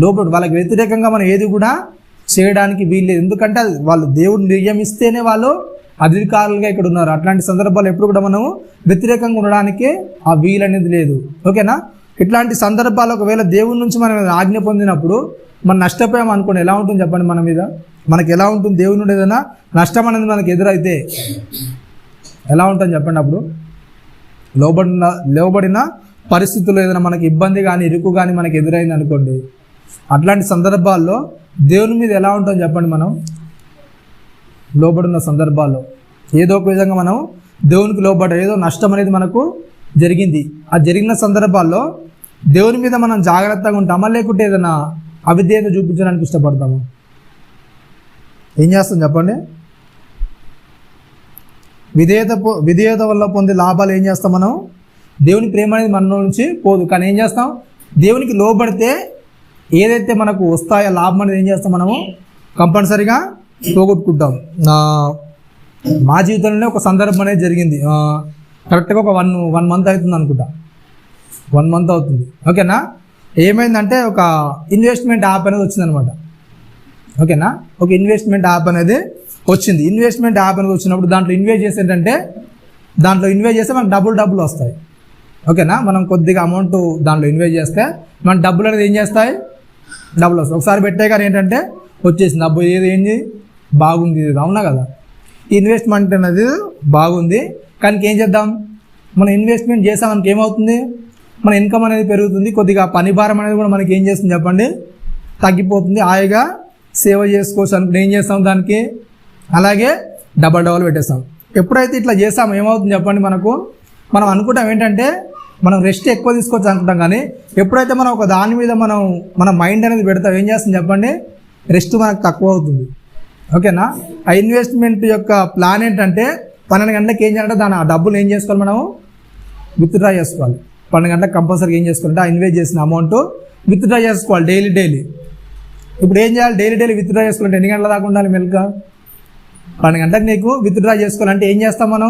లోపల. వాళ్ళకి వ్యతిరేకంగా మనం ఏది కూడా చేయడానికి వీల్లేదు. ఎందుకంటే వాళ్ళు దేవుడు నియమిస్తేనే వాళ్ళు అధికారులుగా ఇక్కడ ఉన్నారు. అట్లాంటి సందర్భాలు ఎప్పుడు కూడా మనము వ్యతిరేకంగా ఉండడానికి ఆ వీలు అనేది లేదు. ఓకేనా? ఇట్లాంటి సందర్భాలు ఒకవేళ దేవుడి నుంచి మనం ఆజ్ఞ పొందినప్పుడు మనం నష్టపోయాం అనుకోండి, ఎలా ఉంటుంది చెప్పండి మన మీద? మనకి ఎలా ఉంటుంది? దేవుని నుండి ఏదైనా నష్టం అనేది మనకు ఎదురైతే ఎలా ఉంటుంది చెప్పండి? అప్పుడు లోబడిన పరిస్థితుల్లో ఏదైనా మనకి ఇబ్బంది కానీ ఇరుకు కానీ మనకి ఎదురైంది అనుకోండి, అట్లాంటి సందర్భాల్లో దేవుని మీద ఎలా ఉంటుంది చెప్పండి? మనం లోబడిన సందర్భాల్లో ఏదో ఒక విధంగా మనం దేవునికి లోబడ్డ, ఏదో నష్టం అనేది మనకు జరిగింది. ఆ జరిగిన సందర్భాల్లో దేవుని మీద మనం జాగ్రత్తగా ఉంటామా, లేకుంటే ఏదైనా అవిధేయత చూపించడానికి ఇష్టపడతాము? ఏం చేస్తాం చెప్పండి? విధేయత వల్ల పొందే లాభాలు ఏం చేస్తాం మనం? దేవుని ప్రేమ అనేది మన నుంచి పోదు, కానీ ఏం చేస్తాం? దేవునికి లోబడితే ఏదైతే మనకు వస్తాయో లాభం అనేది ఏం చేస్తాం మనము కంపల్సరీగా పోగొట్టుకుంటాం. మా జీవితంలోనే ఒక సందర్భం అనేది జరిగింది. కరెక్ట్గా ఒక వన్ మంత్ అవుతుంది అనుకుంటా, 1 మంత్ అవుతుంది. ఓకేనా? ఏమైందంటే ఒక ఇన్వెస్ట్మెంట్ యాప్ అనేది వచ్చిందనమాట. ఓకేనా? ఒక ఇన్వెస్ట్మెంట్ యాప్ అనేది వచ్చింది. ఇన్వెస్ట్మెంట్ యాప్ అనేది వచ్చినప్పుడు దాంట్లో ఇన్వెస్ట్ చేస్తే మనకు డబ్బులు వస్తాయి. ఓకేనా? మనం కొద్దిగా అమౌంట్ దాంట్లో ఇన్వెస్ట్ చేస్తే మన డబ్బులు అనేది ఏం చేస్తాయి? డబ్బులు వస్తాయి. ఒకసారి పెట్టే కానీ ఏంటంటే వచ్చేసింది. అబ్బో ఏంది బాగుంది, అవునా కదా? ఈ ఇన్వెస్ట్మెంట్ అనేది బాగుంది, కానీ ఏం చేద్దాం? మనం ఇన్వెస్ట్మెంట్ చేసామనికి ఏమవుతుంది? మన ఇన్కమ్ అనేది పెరుగుతుంది, కొద్దిగా పని భారం అనేది కూడా మనకి ఏం చేస్తుంది చెప్పండి? తగ్గిపోతుంది. హాయిగా సేవ చేసుకోవచ్చు అనుకుంటే ఏం చేస్తాం దానికి? అలాగే డబల్ పెట్టేస్తాం. ఎప్పుడైతే ఇట్లా చేస్తామో ఏమవుతుంది చెప్పండి? మనం అనుకుంటాం ఏంటంటే మనం రెస్ట్ ఎక్కువ తీసుకోవచ్చు అనుకుంటాం, కానీ ఎప్పుడైతే మనం ఒక దాని మీద మన మైండ్ అనేది పెడతాం ఏం చేస్తుంది చెప్పండి? రెస్ట్ మనకు తక్కువ అవుతుంది. ఓకేనా? ఆ ఇన్వెస్ట్మెంట్ యొక్క ప్లాన్ ఏంటంటే 12 గంటలకు ఏం చేయాలంటే దాని ఆ డబ్బులు ఏం చేసుకోవాలి? మనము విత్డ్రా చేసుకోవాలి. 12 గంటలకు కంపల్సరీ ఏం చేసుకోవాలంటే ఆ ఇన్వెస్ట్ చేసిన అమౌంట్ విత్డ్రా చేసుకోవాలి డైలీ. ఇప్పుడు ఏం చేయాలి? డైలీ విత్డ్రా చేసుకోవాలంటే ఎన్ని గంటల దాకా ఉండాలి? మెల్క 12 గంటలకు నీకు విత్డ్రా చేసుకోవాలంటే ఏం చేస్తాం? మనం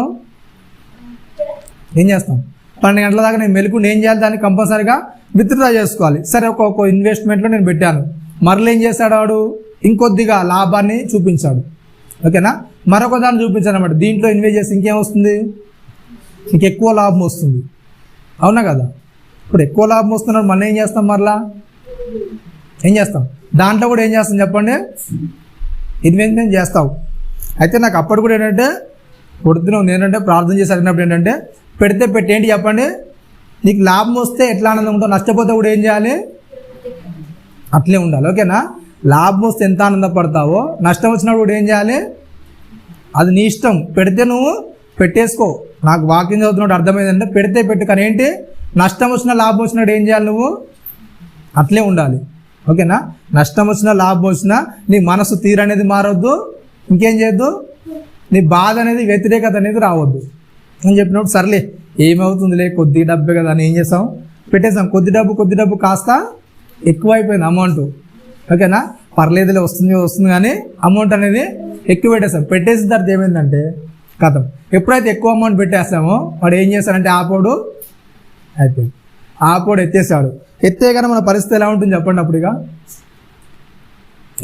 ఏం చేస్తాం? 12 గంటల దాకా నేను మెలుకుంటే ఏం చేయాలి? దాన్ని కంపల్సరీగా విత్డ్రా చేసుకోవాలి. సరే, ఒక ఇన్వెస్ట్మెంట్లో నేను పెట్టాను, మరలు ఏం చేశాడు వాడు? ఇంకొద్దిగా లాభాన్ని చూపించాడు. ఓకేనా? మరొక దాన్ని చూపించాడు అనమాట. దీంట్లో ఇన్వెస్ట్ చేసి ఇంకేం వస్తుంది? ఇంకెక్కువ లాభం వస్తుంది, అవునా కదా? ఇప్పుడు ఎక్కువ లాభం వస్తున్నప్పుడు మనం ఏం చేస్తాం? మరలా ఏం చేస్తాం? దాంట్లో కూడా ఏం చేస్తాం చెప్పండి? ఇన్వెస్ట్మెంట్ చేస్తావు. అయితే నాకు అప్పుడు కూడా ఏంటంటే కొడుతున్నావు ఏంటంటే ప్రార్థన చేసి అడిగినప్పుడు ఏంటంటే పెడితే ఏంటి చెప్పండి? నీకు లాభం వస్తే ఎట్లా ఆనందం ఉంటావు, నష్టపోతే కూడా ఏం చేయాలి? అట్లే ఉండాలి. ఓకేనా? లాభం వస్తే ఎంత ఆనందపడతావో, నష్టం వచ్చినప్పుడు కూడా ఏం చేయాలి? అది నీ ఇష్టం. పెడితే నువ్వు పెట్టేసుకో. నాకు వాకింగ్ చదువుతున్నట్టు అర్థమైందంటే పెట్టు, కానీ ఏంటి? నష్టం వచ్చినా లాభం వచ్చినట్టు ఏం చేయాలి? నువ్వు అట్లే ఉండాలి. ఓకేనా? నష్టం వచ్చినా లాభం వచ్చినా నీ మనసు తీరు అనేది మారొద్దు. ఇంకేం చేయొద్దు? నీ బాధ అనేది వ్యతిరేకత అనేది రావద్దు అని చెప్పినప్పుడు సర్లే ఏమవుతుందిలే, కొద్ది డబ్బే కదా అని ఏం చేస్తాం? పెట్టేసాం. కొద్ది డబ్బు కాస్త ఎక్కువైపోయింది అమౌంట్. ఓకేనా? పర్లేదులే, వస్తుంది కానీ అమౌంట్ అనేది ఎక్కువ పెట్టేసిన తర్వాత ఏమైందంటే కథం. ఎప్పుడైతే ఎక్కువ అమౌంట్ పెట్టేస్తామో వాడు ఏం చేస్తాడంటే ఆపోడు ఎత్తేసాడు. ఎత్తేగానే మన పరిస్థితి ఎలా ఉంటుంది చెప్పండి? అప్పుడు ఇక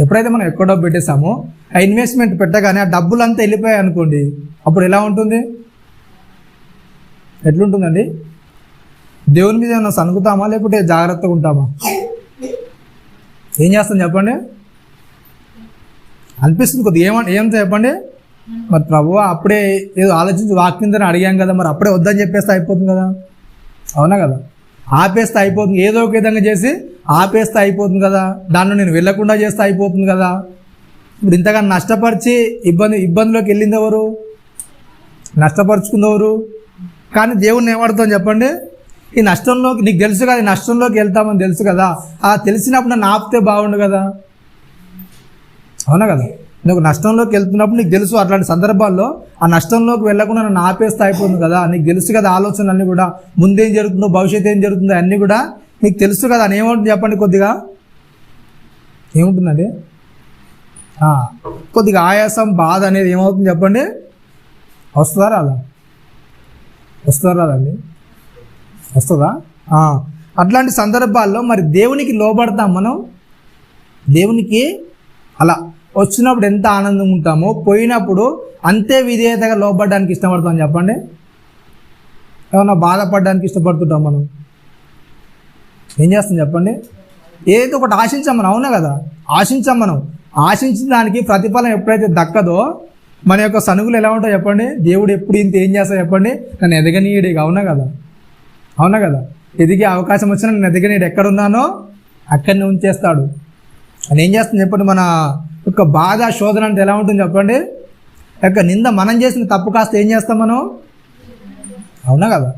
ఎప్పుడైతే మనం ఎక్కువ డబ్బు పెట్టేసామో ఆ ఇన్వెస్ట్మెంట్ పెట్టగానే ఆ డబ్బులు అంతా వెళ్ళిపోయాయి అనుకోండి, అప్పుడు ఎలా ఉంటుంది? ఎట్లుంటుందండి? దేవుని మీద ఏమన్నా సనుగుతామా, లేకుంటే జాగ్రత్తగా ఉంటామా? ఏం చేస్తాం చెప్పండి? అనిపిస్తుంది కొద్దిగా ఏమంతా చెప్పండి? మరి ప్రభువా అప్పుడే ఏదో ఆలోచించి వాక్యందని అడిగాం కదా, మరి అప్పుడే వద్దని చెప్పేస్తే అయిపోతుంది కదా, అవునా కదా? ఆపేస్తే అయిపోతుంది, ఏదో ఒక విధంగా చేసి ఆపేస్తే అయిపోతుంది కదా, దానిలో నేను వెళ్ళకుండా చేస్తే అయిపోతుంది కదా. ఇప్పుడు ఇంతగా నష్టపరిచి ఇబ్బందిలోకి వెళ్ళింది ఎవరు? నష్టపరుచుకుంది ఎవరు? కానీ దేవుణ్ణి ఏమడతాం చెప్పండి? ఈ నష్టంలోకి నీకు తెలుసు కదా, ఈ నష్టంలోకి వెళ్తామని తెలుసు కదా, ఆ తెలిసినప్పుడు నన్ను ఆపితే బాగుండు కదా, అవునా కదా? నువ్వు నష్టంలోకి వెళ్తున్నప్పుడు నీకు తెలుసు, అట్లాంటి సందర్భాల్లో ఆ నష్టంలోకి వెళ్ళకుండా నన్ను ఆపేస్తే అయిపోతుంది కదా, నీకు తెలుసు కదా ఆలోచనలు అన్నీ కూడా, ముందేం జరుగుతుందో భవిష్యత్తు ఏం జరుగుతుందో అన్నీ కూడా నీకు తెలుసు కదా అని ఏమవుతుంది చెప్పండి? కొద్దిగా ఏముంటుందండి? కొద్దిగా ఆయాసం, బాధ అనేది ఏమవుతుంది చెప్పండి? వస్తుందా రాదండి? వస్తుందా? అట్లాంటి సందర్భాల్లో మరి దేవునికి లోబడతాం మనం? దేవునికి అలా వచ్చినప్పుడు ఎంత ఆనందంగా ఉంటామో, పోయినప్పుడు అంతే విధేయతగా లోబడడానికి ఇష్టపడతాం చెప్పండి? ఏమన్నా బాధపడడానికి ఇష్టపడుతుంటాం మనం? ఏం చేస్తాం చెప్పండి? ఏదో ఒకటి ఆశించాం మనం, అవునా కదా? ఆశించాం మనం. ఆశించిన దానికి ప్రతిఫలం ఎప్పుడైతే దక్కదో మన యొక్క సనుగులు ఎలా ఉంటాయో చెప్పండి. దేవుడు ఎప్పుడు ఇంత ఏం చేస్తా చెప్పండి, నన్ను ఎదగనీయడు. అవునా కదా? అవునా కదా? ఎదిగే అవకాశం వచ్చినా నేను ఎదగనీయడు, ఎక్కడున్నానో అక్కడిని ఉంచేస్తాడు అని. ఏం చేస్తుంది చెప్పండి? మన యొక్క బాధ శోధన అంటే ఎలా ఉంటుంది చెప్పండి? యొక్క నింద మనం చేసిన తప్పు కాస్త ఏం చేస్తాం మనం? అవునా కదా?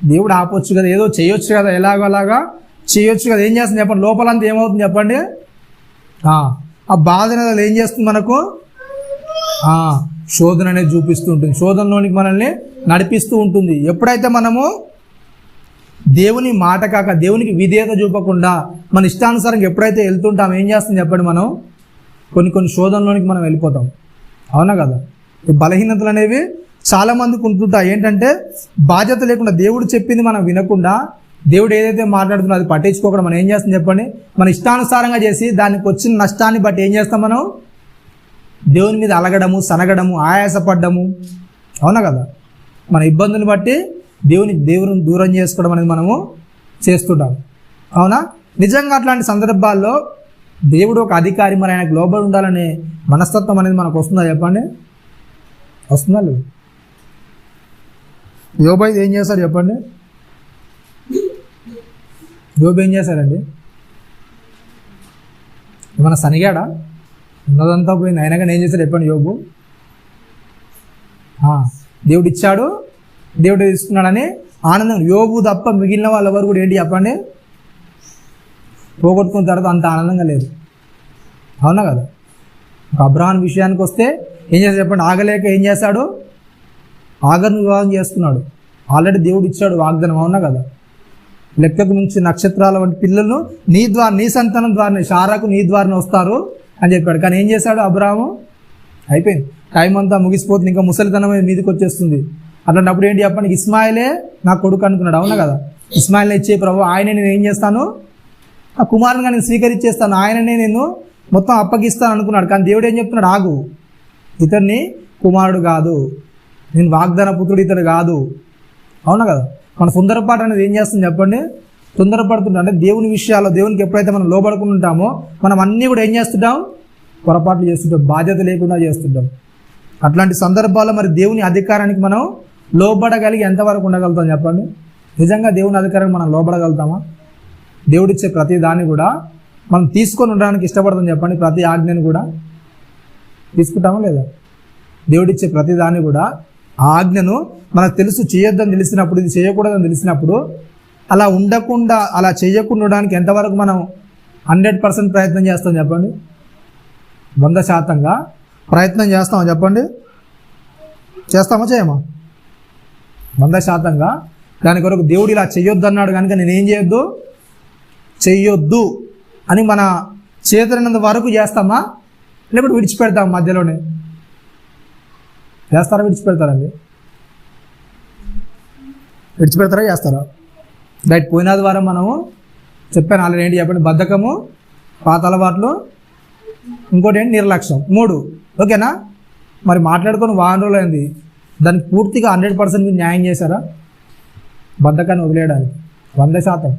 దేవుడు ఆపొచ్చు కదా, ఏదో చేయొచ్చు కదా, ఎలాగోలాగా చేయొచ్చు కదా. ఏం చేస్తుంది చెప్పండి? లోపలంతా ఏమవుతుంది చెప్పండి? ఆ బాధ అనేది ఏం చేస్తుంది మనకు? శోధన అనేది చూపిస్తూ ఉంటుంది, శోధనలోనికి మనల్ని నడిపిస్తూ ఉంటుంది. ఎప్పుడైతే మనము దేవుని మాట కాక దేవునికి విధేయత చూపకుండా మన ఇష్టానుసారంగా ఎప్పుడైతే వెళ్తుంటాం, ఏం చేస్తుంది చెప్పండి? మనం కొన్ని శోధనలోనికి మనం వెళ్ళిపోతాం. అవునా కదా? ఈ బలహీనతలు అనేవి చాలామందికి ఉంటుంటాయి. ఏంటంటే బాధ్యత లేకుండా దేవుడు చెప్పింది మనం వినకుండా, దేవుడు ఏదైతే మాట్లాడుతున్నా అది పట్టించుకోకుండా మనం ఏం చేస్తాం చెప్పండి? మన ఇష్టానుసారంగా చేసి దానికి వచ్చిన నష్టాన్ని బట్టి ఏం చేస్తాం మనం? దేవుని మీద అలగడము, సనగడము, ఆయాసపడ్డము. అవునా కదా? మన ఇబ్బందుని బట్టి దేవుని దూరం చేసుకోవడం అనేది మనము చేస్తుంటాం. అవునా? నిజంగా అట్లాంటి సందర్భాల్లో దేవుడు ఒక అధికారి, మరి ఆయనకు లోబడి ఉండాలనే మనస్తత్వం అనేది మనకు వస్తుందా చెప్పండి? వస్తుందా లేదు? యోబు ఏం చేశారు చెప్పండి? యోబు ఏం చేశారండి? ఏమన్నా సనిగాడా? ఉన్నదంతా పోయింది, అయినా కానీ ఏం చేశాడు చెప్పండి యోబు? దేవుడు ఇచ్చాడు, దేవుడు తీసుకున్నాడని ఆనందం. యోబు తప్ప మిగిలిన వాళ్ళు ఎవరు కూడా ఏంటి చెప్పండి? పోగొట్టుకున్న తర్వాత అంత ఆనందంగా లేదు. అవునా కదా? అబ్రహాం విషయానికి వస్తే ఏం చేశాడు చెప్పండి? ఆగలేక ఏం చేశాడు? ఆగర్ను వివాహం చేసుకున్నాడు. ఆల్రెడీ దేవుడు ఇచ్చాడు వాగ్దానం. అవునా కదా? లెక్కకు మించి నక్షత్రాల వంటి పిల్లలను నీ సంతానం ద్వారానే, షారాకు నీ ద్వారానే వస్తారు అని చెప్పాడు. కానీ ఏం చేశాడు అబ్రహాము? అయిపోయింది, టైం అంతా ముగిసిపోతుంది, ఇంకా ముసలితనం మీదకి వచ్చేస్తుంది. అట్లాంటప్పుడు ఏంటి చెప్పండి? ఇస్మాయిలే నా కొడుకు అనుకున్నాడు. అవునా కదా? ఇస్మాయిల్ని ఇచ్చే ప్రభు, ఆయనే నేను ఏం చేస్తాను? ఆ కుమారునిగా నేను స్వీకరించేస్తాను, ఆయననే నేను మొత్తం అప్పగిస్తాను అనుకున్నాడు. కానీ దేవుడు ఏం చెప్తున్నాడు? ఆగు, ఇతన్ని కుమారుడు కాదు, నేను వాగ్దాన పుత్రుడు ఇతడు కాదు. అవునా కదా? మన తొందరపాటు అనేది ఏం చేస్తుంది చెప్పండి? తొందరపడుతుంటాం. అంటే దేవుని విషయాల్లో దేవునికి ఎప్పుడైతే మనం లోబడుకుని ఉంటామో మనం అన్నీ కూడా ఏం చేస్తుంటాం? పొరపాట్లు చేస్తుంటాం, బాధ్యత లేకుండా చేస్తుంటాం. అట్లాంటి సందర్భాల్లో మరి దేవుని అధికారానికి మనం లోబడగలిగి ఎంతవరకు ఉండగలుగుతాం చెప్పండి? నిజంగా దేవుని అధికారానికి మనం లోబడగలుగుతామా? దేవుడిచ్చే ప్రతి దాన్ని కూడా మనం తీసుకొని ఉండడానికి ఇష్టపడతాం చెప్పండి? ప్రతి ఆజ్ఞని కూడా తీసుకుంటామా లేదా? దేవుడిచ్చే ప్రతి దాన్ని కూడా, ఆ ఆజ్ఞను మనకు తెలుసు చేయొద్దని తెలిసినప్పుడు, ఇది చేయకూడదని తెలిసినప్పుడు అలా ఉండకుండా, అలా చేయకుండా ఉండడానికి ఎంతవరకు మనం 100% ప్రయత్నం చేస్తాం చెప్పండి? 100% ప్రయత్నం చేస్తామా చెప్పండి? చేస్తామా చేయమా? 100% దాని కొరకు దేవుడు ఇలా చెయ్యొద్దు అన్నాడు కనుక నేనేం చెయ్యొద్దు అని మన చేతనంత వరకు చేస్తామా? లేకపోతే విడిచిపెడతాం మధ్యలోనే? చేస్తారా విడిచిపెడతారండి? విడిచిపెడతారా చేస్తారా? రైట్. పోయిన వారం మనము చెప్పాను ఆల్రెడీ. ఏంటి చెప్పండి? బద్ధకము, పాత అలవాట్లు, ఇంకోటి ఏంటి? నిర్లక్ష్యం. 3. ఓకేనా? మరి మాట్లాడుకొని వారం రోజులు అయింది, దానికి పూర్తిగా 100% మీరు న్యాయం చేశారా? బద్ధకాన్ని వదిలేయడానికి 100%.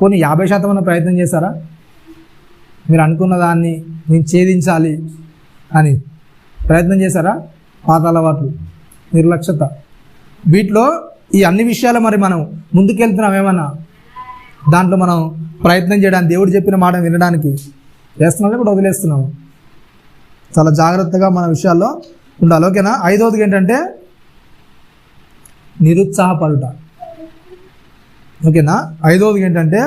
పోనీ 50% అన్న ప్రయత్నం చేశారా? మీరు అనుకున్న దాన్ని నేను ఛేదించాలి అని ప్రయత్నం చేశారా? పాత అలవాట్లు, నిర్లక్ష్యత, వీటిలో ఈ అన్ని విషయాలు మరి మనం ముందుకెళ్తున్నాం ఏమన్నా? దాంట్లో మనం ప్రయత్నం చేయడానికి, దేవుడు చెప్పిన మాట వినడానికి చేస్తున్నాం, కూడా వదిలేస్తున్నాము. చాలా జాగ్రత్తగా మన విషయాల్లో ఉండాలి. ఓకేనా? 5వది ఏంటంటే నిరుత్సాహపడుట. ఓకేనా? 5వది ఏంటంటే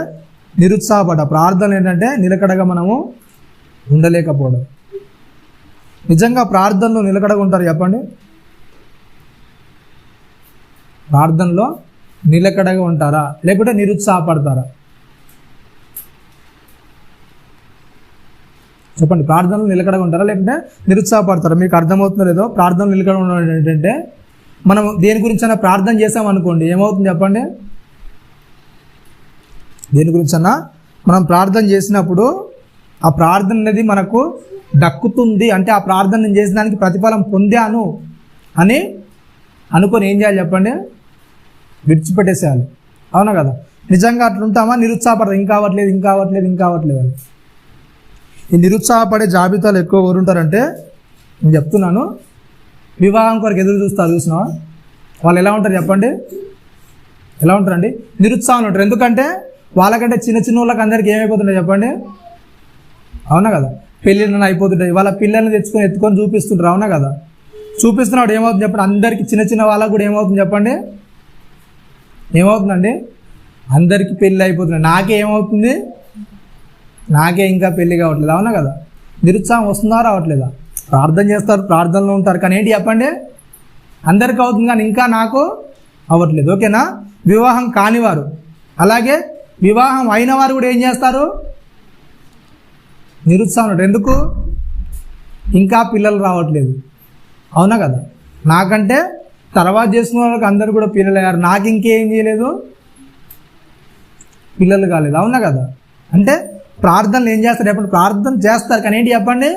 నిరుత్సాహపడ. ప్రార్థన ఏంటంటే నిలకడగా మనము ఉండలేకపోవడం. నిజంగా ప్రార్థనలో నిలకడగా ఉంటారు చెప్పండి? ప్రార్థనలో నిలకడగా ఉంటారా? లేకపోతే నిరుత్సాహపడతారా? చెప్పండి. ప్రార్థనలో నిలకడగా ఉంటారా లేకపోతే నిరుత్సాహపడతారా? మీకు అర్థమవుతుందో లేదో. ప్రార్థనలో నిలకడ ఉండడం ఏంటంటే, మనం దేని గురించైనా ప్రార్థన చేసామనుకోండి, ఏమవుతుంది చెప్పండి? దేని గురించైనా మనం ప్రార్థన చేసినప్పుడు ఆ ప్రార్థన అనేది మనకు దక్కుతుంది అంటే, ఆ ప్రార్థన నేను చేసిన దానికి ప్రతిఫలం పొందాను అని అనుకొని ఏం చేయాలి చెప్పండి? విడిచిపెట్టేసేయాలి. అవునా కదా? నిజంగా అట్లుంటామా? నిరుత్సాహపడతాం, ఇంకా అవ్వట్లేదు అని. ఈ నిరుత్సాహపడే జాబితాలు ఎక్కువ ఎవరుంటారంటే, నేను చెప్తున్నాను, వివాహం కొరకు ఎదురు చూసినావా? వాళ్ళు ఎలా ఉంటారు చెప్పండి? ఎలా ఉంటారండి? నిరుత్సాహంలో ఉంటారు. ఎందుకంటే వాళ్ళకంటే చిన్న వాళ్ళకి అందరికీ ఏమైపోతుంటాయి చెప్పండి? అవునా కదా? పెళ్ళిళ్ళని అయిపోతుంటాయి. వాళ్ళ పిల్లల్ని ఎత్తుకొని చూపిస్తుంటారు. అవునా కదా? చూపిస్తున్నాడు ఏమవుతుంది చెప్పండి? అందరికీ చిన్న వాళ్ళకు కూడా ఏమవుతుంది చెప్పండి? ఏమవుతుందండి? అందరికీ పెళ్ళి అయిపోతున్నాయి. నాకే ఇంకా పెళ్ళి కావట్లేదు. అవునా కదా? నిరుత్సాహం వస్తుందా రావట్లేదా? ప్రార్థన చేస్తారు, ప్రార్థనలో ఉంటారు, కానీ ఏంటి చెప్పండి? అందరికీ అవుతుంది కానీ ఇంకా నాకు అవ్వట్లేదు. ఓకేనా? వివాహం కానివారు, అలాగే వివాహం అయిన వారు కూడా ఏం చేస్తారు? నిరుత్సాహం ఉంటారు. ఎందుకు? ఇంకా పిల్లలు రావట్లేదు. అవునా కదా? నాకంటే తర్వాత చేసుకున్న వాళ్ళకి అందరూ కూడా పిల్లలు అయ్యారు, నాకు ఇంకేం చేయలేదు, పిల్లలు కాలేదు. అవునా కదా? అంటే ప్రార్థనలు ఏం చేస్తారు చెప్పండి? ప్రార్థన చేస్తారు కానీ ఏంటి చెప్పండి?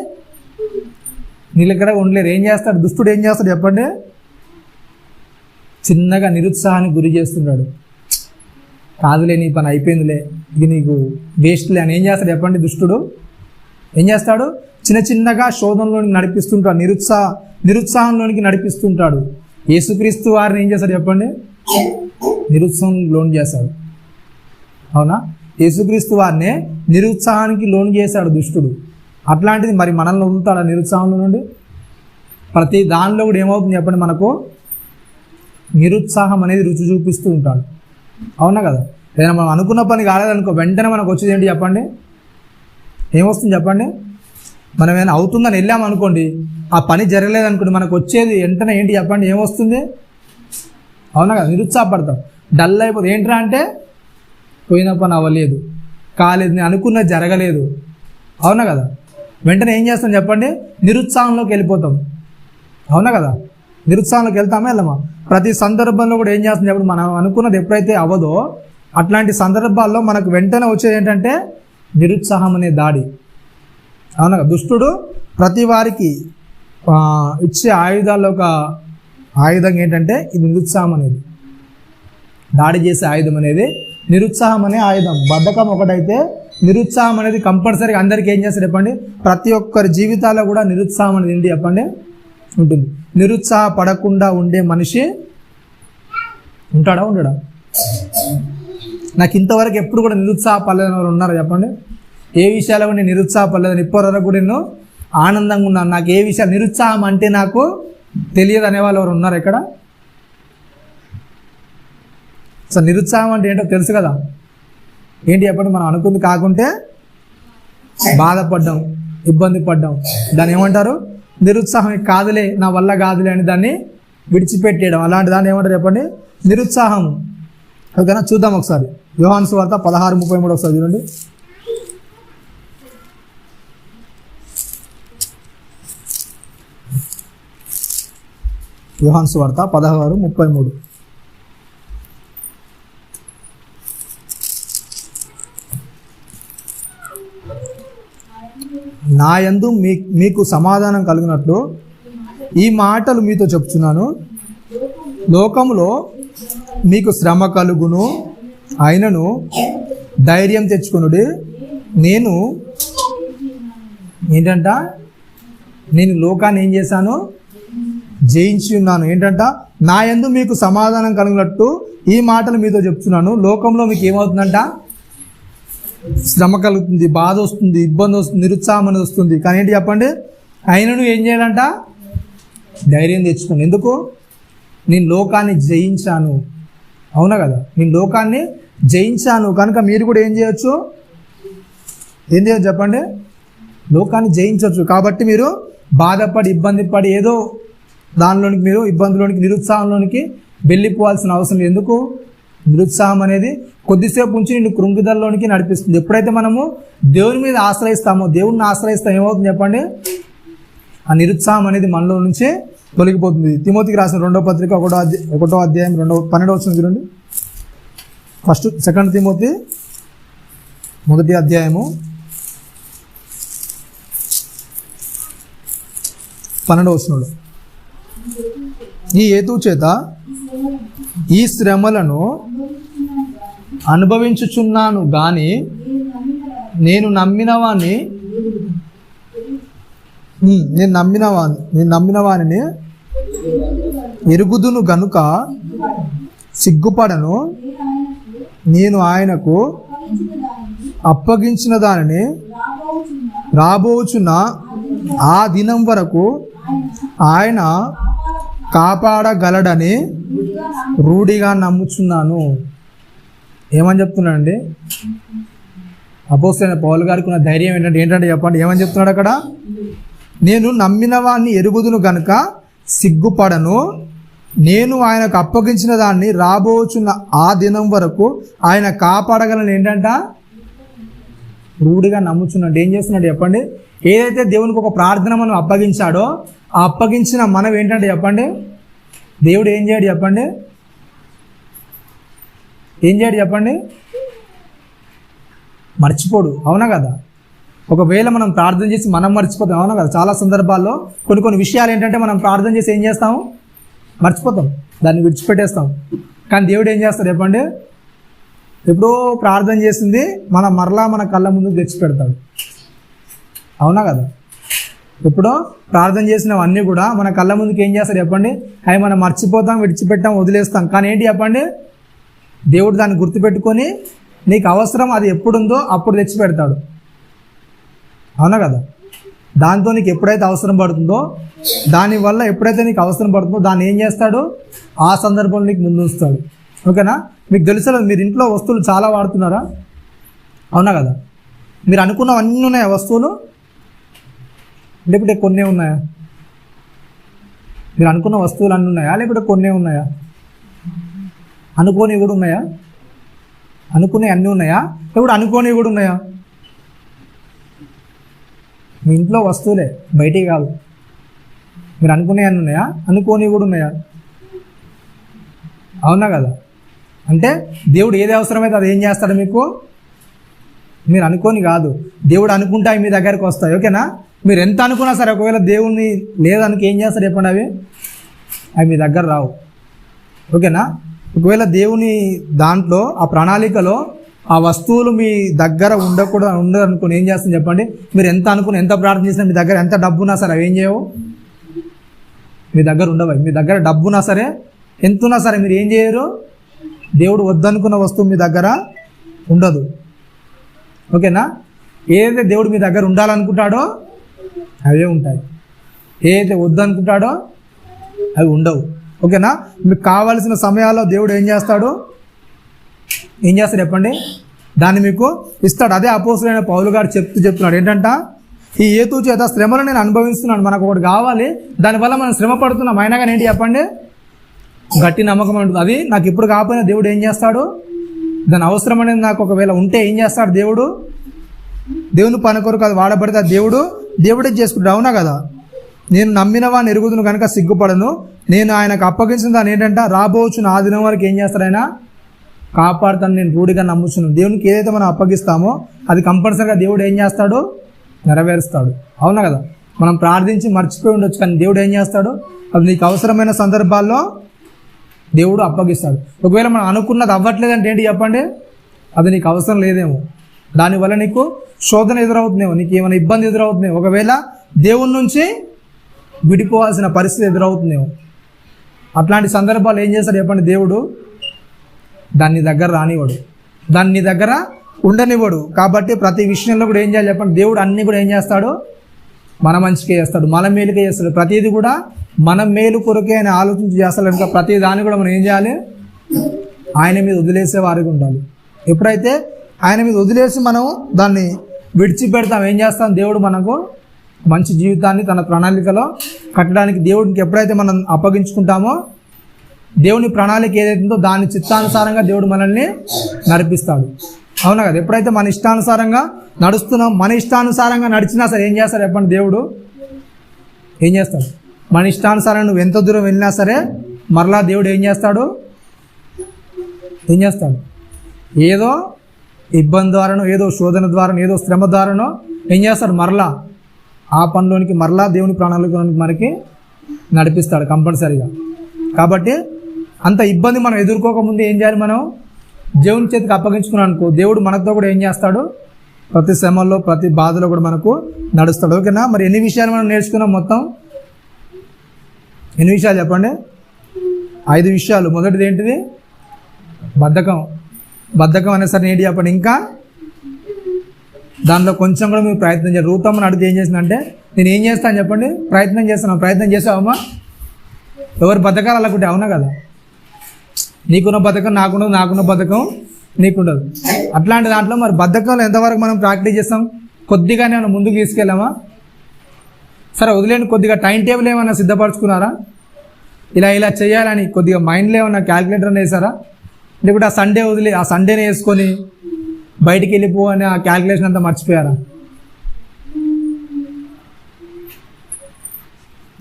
నీళ్ళు ఇక్కడ ఉండలేరు. ఏం చేస్తాడు దుష్టుడు? ఏం చేస్తాడు చెప్పండి? చిన్నగా నిరుత్సాహానికి గురి చేస్తున్నాడు. కాదులే, నీ పని అయిపోయిందిలే, ఇది నీకు వేస్ట్లే అని ఏం చేస్తాడు చెప్పండి? దుష్టుడు ఏం చేస్తాడు? చిన్నగా శోధనలోనికి నడిపిస్తుంటాడు, నిరుత్సాహంలోనికి నడిపిస్తుంటాడు. యేసుక్రీస్తు వారిని ఏం చేస్తాడు చెప్పండి? నిరుత్సాహం లోన్ చేశాడు. అవునా? యేసుక్రీస్తు వారినే నిరుత్సాహానికి లోన్ చేశాడు దుష్టుడు. అట్లాంటిది మరి మనల్ని వదులుతాడు ఆ నిరుత్సాహంలో నుండి? ప్రతి దానిలో కూడా ఏమవుతుంది చెప్పండి? మనకు నిరుత్సాహం అనేది రుచి చూపిస్తూ ఉంటాడు. అవునా కదా? ఏదైనా మనం అనుకున్న పని కాలేదనుకో, వెంటనే మనకు వచ్చేది ఏంటి చెప్పండి? ఏమొస్తుంది చెప్పండి? మనం ఏమైనా అవుతుందని వెళ్ళామనుకోండి, ఆ పని జరగలేదనుకోండి, మనకు వచ్చేది వెంటనే ఏంటి చెప్పండి? ఏమొస్తుంది? అవునా కదా? నిరుత్సాహపడతాం, డల్ అయిపోతుంది. ఏంట్రా అంటే పోయిన పని అవ్వలేదు, కాలేదు, నేను అనుకున్నది జరగలేదు. అవునా కదా? వెంటనే ఏం చేస్తాం చెప్పండి? నిరుత్సాహంలోకి వెళ్ళిపోతాం. అవునా కదా? నిరుత్సాహంలోకి వెళ్తామా వెళ్ళమా? ప్రతి సందర్భంలో కూడా ఏం చేస్తాం చెప్పండి? మనం అనుకున్నది ఎప్పుడైతే అవ్వదో అట్లాంటి సందర్భాల్లో మనకు వెంటనే వచ్చేది ఏంటంటే నిరుత్సాహం అనే దాడి. అవునా కదా? దుష్టుడు ప్రతి వారికి ఇచ్చే ఆయుధాల్లో ఒక ఆయుధం ఏంటంటే ఇది నిరుత్సాహం అనేది. దాడి చేసే ఆయుధం అనేది నిరుత్సాహం అనే ఆయుధం. బద్ధకం ఒకటైతే నిరుత్సాహం అనేది కంపల్సరీగా అందరికీ ఏం చేస్తారు చెప్పండి? ప్రతి ఒక్కరి జీవితాల్లో కూడా నిరుత్సాహం అనేది ఏంటి చెప్పండి? ఉంటుంది. నిరుత్సాహపడకుండా ఉండే మనిషి ఉంటాడా? ఉండడా? నాకు ఇంతవరకు ఎప్పుడు కూడా నిరుత్సాహపడలేదని ఎవరు ఉన్నారా చెప్పండి? ఏ విషయాల్లో నేను నిరుత్సాహపడలేదని ఇప్పటివరకు కూడా నేను ఆనందంగా ఉన్నాను. నాకు ఏ విషయాలు నిరుత్సాహం అంటే నాకు తెలియదు అనేవాళ్ళు ఎవరు ఉన్నారు ఇక్కడ? సో నిరుత్సాహం అంటే ఏంటో తెలుసు కదా? ఏంటి చెప్పండి? మనం అనుకుంది కాకుంటే బాధపడ్డాం, ఇబ్బంది పడ్డాం, దాన్ని ఏమంటారు? నిరుత్సాహం. కాదులే, నా వల్ల కాదులే అని దాన్ని విడిచిపెట్టేయడం, అలాంటి దాన్ని ఏమంటారు చెప్పండి? నిరుత్సాహం. ఓకేనా? చూద్దాం ఒకసారి. యోహాను సువార్త 16:33 ఒకసారి చూడండి. యోహాను సువార్త 16:33. నా యందు మీకు సమాధానం కలిగినట్లు ఈ మాటలు మీతో చెప్తున్నాను. లోకములో మీకు శ్రమ కలుగును, అయినను ధైర్యం తెచ్చుకొనుడి, నేను లోకాన్ని ఏం చేశాను? జయించి ఉన్నాను. ఏంటంట? నా యందు మీకు సమాధానం కలిగినట్టు ఈ మాటలు మీతో చెప్తున్నాను. లోకంలో మీకు ఏమవుతుందంట? శ్రమ కలుగుతుంది, బాధ వస్తుంది, ఇబ్బంది వస్తుంది, నిరుత్సాహం అనేది వస్తుంది. కానీ ఏంటి చెప్పండి? అయినను ఏం చేయాలంట? ధైర్యం తెచ్చుకోండి. ఎందుకు? నేను లోకాన్ని జయించాను. అవునా కదా? నేను లోకాన్ని జయించాను కనుక మీరు కూడా ఏం చేయొచ్చు? చెప్పండి? లోకాన్ని జయించవచ్చు. కాబట్టి మీరు బాధపడి, ఇబ్బంది పడి ఏదో దానిలోనికి మీరు ఇబ్బందిలోనికి, నిరుత్సాహంలోనికి వెళ్ళిపోవాల్సిన అవసరం లేదు. ఎందుకు? నిరుత్సాహం అనేది కొద్దిసేపు ఉంచి నిన్ను కృంగిదల్లోనికి నడిపిస్తుంది. ఎప్పుడైతే మనము దేవుని మీద ఆశ్రయిస్తామో, దేవుణ్ణి ఆశ్రయిస్తాం, ఏమవుతుంది చెప్పండి? ఆ నిరుత్సాహం అనేది మనలో నుంచే తొలగిపోతుంది. తిమోతికి రాసిన 2వ పత్రిక 1వ అధ్యాయం 12వ వచనం చూడండి. 2 తిమోతి 1వ అధ్యాయము 12వ వచనంలో, ఈ హేతువు చేత ఈ శ్రమలను అనుభవించుచున్నాను గాని నేను నమ్మిన వానిని ఎరుగుదును గనుక సిగ్గుపడను. నేను ఆయనకు అప్పగించిన దానిని రాబోచున్న ఆ దినం వరకు ఆయన కాపాడగలడని రూఢిగా నమ్ముచున్నాను. ఏమని చెప్తున్నాడండి? అపోస్తలుడైన పౌలు గారికి ఉన్న ధైర్యం ఏంటంటే చెప్పండి, ఏమని చెప్తున్నాడు అక్కడ? నేను నమ్మిన వాడిని ఎరుగుదును గనుక సిగ్గుపడను. నేను ఆయనకు అప్పగించిన దాన్ని రాబోచున్న ఆ దినం వరకు ఆయన కాపాడగలను. ఏంటంట? రూఢిగా నమ్ముచున్నాడు. ఏం చేస్తున్నాడు చెప్పండి? ఏదైతే దేవునికి ఒక ప్రార్థన మనం అప్పగించాడో ఆ అప్పగించిన మనం ఏంటంటే చెప్పండి, దేవుడు ఏం చేయడు చెప్పండి? ఏం చేయడు చెప్పండి? మర్చిపోడు. అవునా కదా? ఒకవేళ మనం ప్రార్థన చేసి మనం మర్చిపోతాం. అవునా కదా? చాలా సందర్భాల్లో కొన్ని విషయాలు ఏంటంటే మనం ప్రార్థన చేసి ఏం చేస్తాము? మర్చిపోతాం, దాన్ని విడిచిపెట్టేస్తాం. కానీ దేవుడు ఏం చేస్తాడు చెప్పండి? ఎప్పుడో ప్రార్థన చేసింది మనం మరలా మన కళ్ళ ముందు తెచ్చిపెడతాడు. అవునా కదా? ఎప్పుడో ప్రార్థన చేసినవన్నీ కూడా మన కళ్ళ ముందుకు ఏం చేస్తాడు చెప్పండి? అవి మనం మర్చిపోతాం, విడిచిపెట్టాం, వదిలేస్తాం. కానీ ఏంటి చెప్పండి? దేవుడు దాన్ని గుర్తుపెట్టుకొని నీకు అవసరం అది ఎప్పుడుందో అప్పుడు తెచ్చిపెడతాడు. అవునా కదా? దాంతో నీకు ఎప్పుడైతే అవసరం పడుతుందో, దానివల్ల ఎప్పుడైతే నీకు అవసరం పడుతుందో దాన్ని ఏం చేస్తాడు? ఆ సందర్భంలో నీకు ముందు ఉంచుతాడు. ఓకేనా? మీకు తెలుసు, మీరు ఇంట్లో వస్తువులు చాలా వాడుతున్నారా? అవునా కదా? మీరు అనుకున్నవన్నీ ఉన్నాయా వస్తువులు? లేకపోతే కొన్నే ఉన్నాయా? మీరు అనుకున్న వస్తువులు అన్నీ ఉన్నాయా లేకపోతే కొన్నే ఉన్నాయా? అనుకోనివి కూడా ఉన్నాయా? అనుకునే అన్నీ ఉన్నాయా లేకపోతే అనుకోనివి కూడా ఉన్నాయా? మీ ఇంట్లో వస్తువులే, బయటికి కాదు. మీరు అనుకునే అన్నీ ఉన్నాయా? అనుకోనివి కూడా ఉన్నాయా? అవునా కదా? అంటే దేవుడు ఏది అవసరమైతే అది ఏం చేస్తాడు మీకు? మీరు అనుకోని కాదు, దేవుడు అనుకుంటే అవి మీ దగ్గరికి వస్తాయి. ఓకేనా? మీరు ఎంత అనుకున్నా సరే ఒకవేళ దేవుణ్ణి లేదనుకు ఏం చేస్తారు చెప్పండి? అవి మీ దగ్గర రావు. ఓకేనా? ఒకవేళ దేవుని దాంట్లో ఆ ప్రణాళికలో ఆ వస్తువులు మీ దగ్గర ఉండదనుకుని ఏం చేస్తుంది చెప్పండి? మీరు ఎంత అనుకుని ఎంత ప్రార్థన చేసినా మీ దగ్గర ఎంత డబ్బున్నా సరే అవి ఏం చేయవు, మీ దగ్గర ఉండవు. మీ దగ్గర డబ్బున్నా సరే ఎంతున్నా సరే మీరు ఏం చేయరు? దేవుడు వద్దనుకున్న వస్తువు మీ దగ్గర ఉండదు. ఓకేనా? ఏదైతే దేవుడు మీ దగ్గర ఉండాలనుకుంటాడో అవే ఉంటాయి, ఏదైతే వద్దనుకుంటాడో అవి ఉండవు. ఓకేనా? మీకు కావాల్సిన సమయాల్లో దేవుడు ఏం చేస్తాడు చెప్పండి? దాన్ని మీకు ఇస్తాడు. అదే అపోస్తలుడైన పౌలు గారు చెప్తున్నాడు ఏంటంట? ఈ హేతు చేత శ్రమలు నేను అనుభవిస్తున్నాను. మనకు ఒకటి కావాలి, దానివల్ల మనం శ్రమ పడుతున్నాం. అయినా కానీ ఏంటి చెప్పండి? గట్టి నమ్మకం ఉంటుంది. అది నాకు ఇప్పుడు కాకపోయినా దేవుడు ఏం చేస్తాడు? దాని అవసరం అనేది నాకు ఒకవేళ ఉంటే ఏం చేస్తాడు దేవుడు? దేవుని పని కొరకు అది వాడబడితే దేవుడే చేసుకుంటాడు. అవునా కదా? నేను నమ్మిన వాడిని ఎరుగుదును కనుక సిగ్గుపడను. నేను ఆయనకు అప్పగించిన దాన్ని ఏంటంట? రాబోచున్న ఆ దినం వరకు ఏం చేస్తాడు ఆయన? కాపాడుతాను. నేను రూఢిగా నమ్ముచున్నాను. దేవునికి ఏదైతే మనం అప్పగిస్తామో అది కంపల్సరీగా దేవుడు ఏం చేస్తాడు? నెరవేరుస్తాడు. అవునా కదా? మనం ప్రార్థించి మర్చిపోయి ఉండొచ్చు, కానీ దేవుడు ఏం చేస్తాడు? అది నీకు అవసరమైన సందర్భాల్లో దేవుడు అప్పగిస్తాడు. ఒకవేళ మనం అనుకున్నది అవ్వట్లేదంటే ఏంటి చెప్పండి? అది నీకు అవసరం లేదేమో, దానివల్ల నీకు శోధన ఎదురవుతుందేమో, నీకు ఏమైనా ఇబ్బంది ఎదురవుతుందేమో, ఒకవేళ దేవుని నుంచి విడిపోవాల్సిన పరిస్థితి ఎదురవుతుందేమో. అట్లాంటి సందర్భాలు ఏం చేస్తాడు చెప్పండి? దేవుడు దాన్ని దగ్గర రానివ్వడు, దాన్ని దగ్గర ఉండనివ్వడు. కాబట్టి ప్రతి విషయంలో కూడా ఏం చేయాలి చెప్పండి? దేవుడు అన్నీ కూడా ఏం చేస్తాడు? మన మంచికే చేస్తాడు, మన మేలుకే చేస్తాడు. ప్రతిదీ కూడా మన మేలు కొరకే ఆయన ఆలోచించి చేస్తాడు. కనుక ప్రతి దాన్ని కూడా మనం ఏం చేయాలి? ఆయన మీద వదిలేసే వారికి ఉండాలి. ఎప్పుడైతే ఆయన మీద వదిలేసి మనం దాన్ని విడిచిపెడతాం, ఏం చేస్తాం? దేవుడు మనకు మంచి జీవితాన్ని తన ప్రణాళికలో కట్టడానికి దేవుడికి ఎప్పుడైతే మనం అప్పగించుకుంటామో దేవుని ప్రణాళిక ఏదైతుందో దాని చిత్తానుసారంగా దేవుడు మనల్ని నడిపిస్తాడు. అవునా కదా? ఎప్పుడైతే మన ఇష్టానుసారంగా నడుస్తున్నాం, మన ఇష్టానుసారంగా నడిచినా సరే ఏం చేస్తాడు చెప్పండి? దేవుడు ఏం చేస్తాడు? మన ఇష్టానుసారంగా నువ్వు ఎంత దూరం వెళ్ళినా సరే మరలా దేవుడు ఏం చేస్తాడు? ఏదో ఇబ్బంది ద్వారానో, ఏదో శోధన ద్వారానో, ఏదో శ్రమ ద్వారానో ఏం చేస్తాడు? మరలా ఆ పనిలోనికి మరలా దేవుని ప్రణాళికలోనికి మనకి నడిపిస్తాడు కంపల్సరీగా. కాబట్టి అంత ఇబ్బంది మనం ఎదుర్కోకముందు ఏం చేయాలి? మనం దేవుని చేతికి అప్పగించుకున్నాం అనుకో, దేవుడు మనతో కూడా ఏం చేస్తాడు, ప్రతి శ్రమల్లో ప్రతి బాధలో కూడా మనకు నడుస్తాడు. ఓకేనా? మరి ఎన్ని విషయాలు మనం నేర్చుకున్నాం మొత్తం? ఎన్ని విషయాలు చెప్పండి? 5 విషయాలు. మొదటిది ఏంటిది? బద్ధకం అనేసరి ఏంటి చెప్పండి. ఇంకా దానిలో కొంచెం కూడా మీరు ప్రయత్నం చేయాలి. రూతమ్మని అడిగితే ఏం చేసిందంటే, నేను ఏం చేస్తాను చెప్పండి, ప్రయత్నం చేసావమ్మా? ఎవరు బద్ధకాలు అలాకుంటే, అవునా కదా? నీకున్న బద్ధకం నాకుండదు, నాకున్న బద్ధకం నీకుండదు. అట్లాంటి దాంట్లో మరి బద్ధకంలో ఎంతవరకు మనం ప్రాక్టీస్ చేస్తాం? కొద్దిగానే ఏమైనా ముందుకు తీసుకెళ్ళామా? సరే వదిలేండి, కొద్దిగా టైం టేబుల్ ఏమైనా సిద్ధపరచుకున్నారా? ఇలా చేయాలని కొద్దిగా మైండ్లో ఏమన్నా క్యాల్కులేటర్ వేసారా? లేకుంటే ఆ సండే వదిలి ఆ సండేనే వేసుకొని బయటికి వెళ్ళిపోవని ఆ క్యాల్కులేషన్ అంతా మర్చిపోయారా?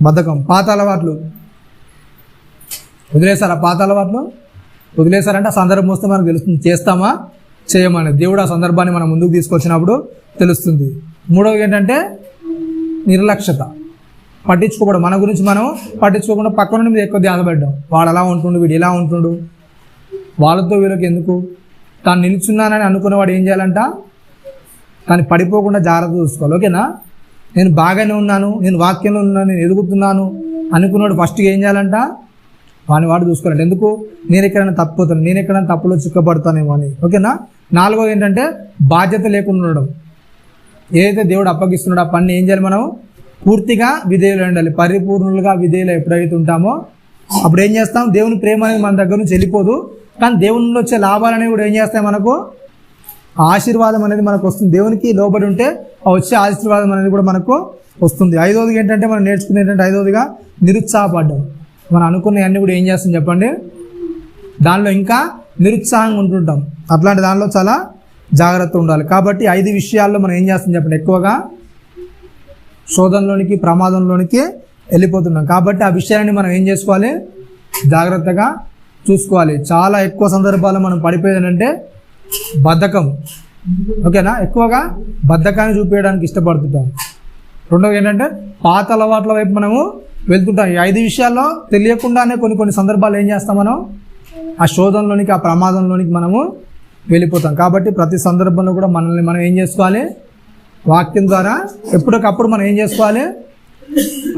బద్ధకం. పాత అలవాట్లు వదిలేసారా? వదిలేసారంటే ఆ సందర్భం వస్తే మనకు తెలుస్తుంది, చేస్తామా చేయమని. దేవుడు ఆ సందర్భాన్ని మనం ముందుకు తీసుకొచ్చినప్పుడు తెలుస్తుంది. మూడవది ఏంటంటే నిర్లక్ష్యత, పట్టించుకోవడం. మన గురించి మనం పట్టించుకోకుండా పక్కన నుండి ఎక్కువ ధ్యాస పెట్టడం. వాడు అలా ఉంటుండు, వీడు ఇలా ఉంటుండు, వాళ్ళతో వీళ్ళకి ఎందుకు. తాను నిలుచున్నానని అనుకున్నవాడు ఏం చేయాలంట, తాను పడిపోకుండా జాగ్రత్త చూసుకోవాలి. ఓకేనా? నేను బాగానే ఉన్నాను, నేను వాక్యంలో ఉన్నాను, నేను ఎదుగుతున్నాను అనుకున్నాడు ఫస్ట్గా ఏం చేయాలంట, వాడు చూసుకోవాలంటే. ఎందుకు? నేను ఎక్కడైనా తప్పిపోతాను, నేను ఎక్కడైనా తప్పులో చిక్కబడతానేమో అని. ఓకేనా? 4వది ఏంటంటే బాధ్యత లేకుండా ఉండడం. ఏదైతే దేవుడు అప్పగిస్తున్నాడో ఆ పని ఏం చేయాలి, మనం పూర్తిగా విధేయులు ఉండాలి. పరిపూర్ణులుగా విధేయులు ఎప్పుడైతే ఉంటామో అప్పుడు ఏం చేస్తాం, దేవుని ప్రేమ అనేది మన దగ్గర నుంచి వెళ్ళిపోదు, కానీ దేవునిలో వచ్చే లాభాలనేవి కూడా ఏం చేస్తాయి, మనకు ఆశీర్వాదం అనేది మనకు వస్తుంది. దేవునికి లోబడి ఉంటే ఆ వచ్చే ఆశీర్వాదం అనేది కూడా మనకు వస్తుంది. 5వది ఏంటంటే మనం నేర్చుకునేది ఏంటంటే, 5వదిగా నిరుత్సాహపడ్డం. మనం అనుకున్నవన్నీ కూడా ఏం చేస్తాం చెప్పండి, దానిలో ఇంకా నిరుత్సాహంగా ఉంటుంటాం. అట్లాంటి దానిలో చాలా జాగ్రత్త ఉండాలి. కాబట్టి 5 విషయాల్లో మనం ఏం చేస్తాం చెప్పండి, ఎక్కువగా శోధనలోనికి ప్రమాదంలోనికి వెళ్ళిపోతున్నాం. కాబట్టి ఆ విషయాన్ని మనం ఏం చేసుకోవాలి, జాగ్రత్తగా చూసుకోవాలి. చాలా ఎక్కువ సందర్భాల్లో మనం పడిపోయేది అంటే బద్ధకం. ఓకేనా? ఎక్కువగా బద్ధకాన్ని చూపించడానికి ఇష్టపడుతుంటాం. రెండవది ఏంటంటే పాత అలవాట్ల వైపు మనము వెళ్తుంటాం. ఈ 5 విషయాల్లో తెలియకుండానే కొన్ని సందర్భాలు ఏం చేస్తాం, మనం ఆ శోధనలోనికి ఆ ప్రమాదంలోనికి మనము వెళ్ళిపోతాం. కాబట్టి ప్రతి సందర్భంలో కూడా మనల్ని మనం ఏం చేసుకోవాలి, వాక్యం ద్వారా ఎప్పటికప్పుడు మనం ఏం చేసుకోవాలి,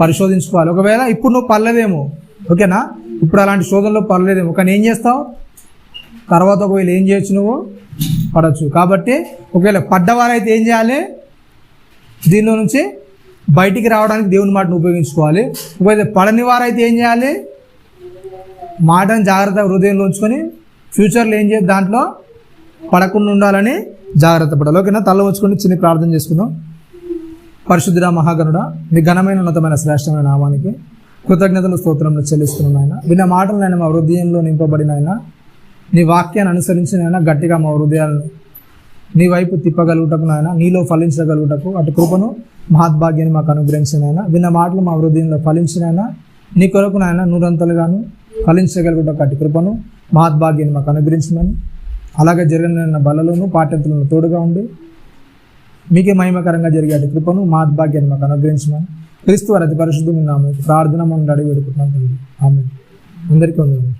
పరిశోధించుకోవాలి. ఒకవేళ ఇప్పుడు నువ్వు పర్లేదేమో, ఓకేనా, ఇప్పుడు అలాంటి శోధనలో పర్లేదేమో, కానీ ఏం చేస్తావు తర్వాత ఒకవేళ ఏం చేయొచ్చు, నువ్వు పడవచ్చు. కాబట్టి ఒకవేళ పడ్డవారైతే ఏం చేయాలి, దీనిలో నుంచి బయటికి రావడానికి దేవుని మాటను ఉపయోగించుకోవాలి. ఒకవేళ పడని వారైతే ఏం చేయాలి, మాటను జాగ్రత్తగా హృదయంలో ఉంచుకొని ఫ్యూచర్లో ఏం చేయాలి, దాంట్లో పడకుండా ఉండాలని జాగ్రత్త పడాలి. ఓకేనా? తల ఉంచుకొని చిన్న ప్రార్థన చేసుకుందాం. పరిశుద్ధుడా మహాగణుడా, మీ ఘనమైన ఉన్నతమైన శ్రేష్టమైన నామానికి కృతజ్ఞతలు స్తోత్రంలో చెల్లిస్తున్నాం ఆయన. విన్న మాటలు నేను మా హృదయంలో నింపబడిన ఆయన, నీ వాక్యాన్ని అనుసరించిన ఆయన గట్టిగా మా హృదయాలను నీ వైపు తిప్పగలుగుటకు నాయన, నీలో ఫలించగలుగుటకు అటు కృపను మహద్భాగ్యాన్ని మాకు అనుగ్రహించిన ఆయన. విన్న మాటలు మా హృదయంలో ఫలించిన ఆయన, నీ కొరకు నాయన 100 ఫలించగలుగుటకు అటు కృపను మహద్భాగ్యాన్ని మాకు అనుగ్రహించినని, అలాగే జరిగిన బలలోను పాఠ్యంతులను తోడుగా ఉండి మీకే మహిమకరంగా జరిగే అటు కృపను మహద్భాగ్యాన్ని మాకు అనుగ్రహించమని క్రీస్తు వారి అతి పరిశుద్ధమైన నామమున ప్రార్థన మనం అడిగి వేడుకుంటున్నాం. ఆమేన్. అందరికీ వందనాలు.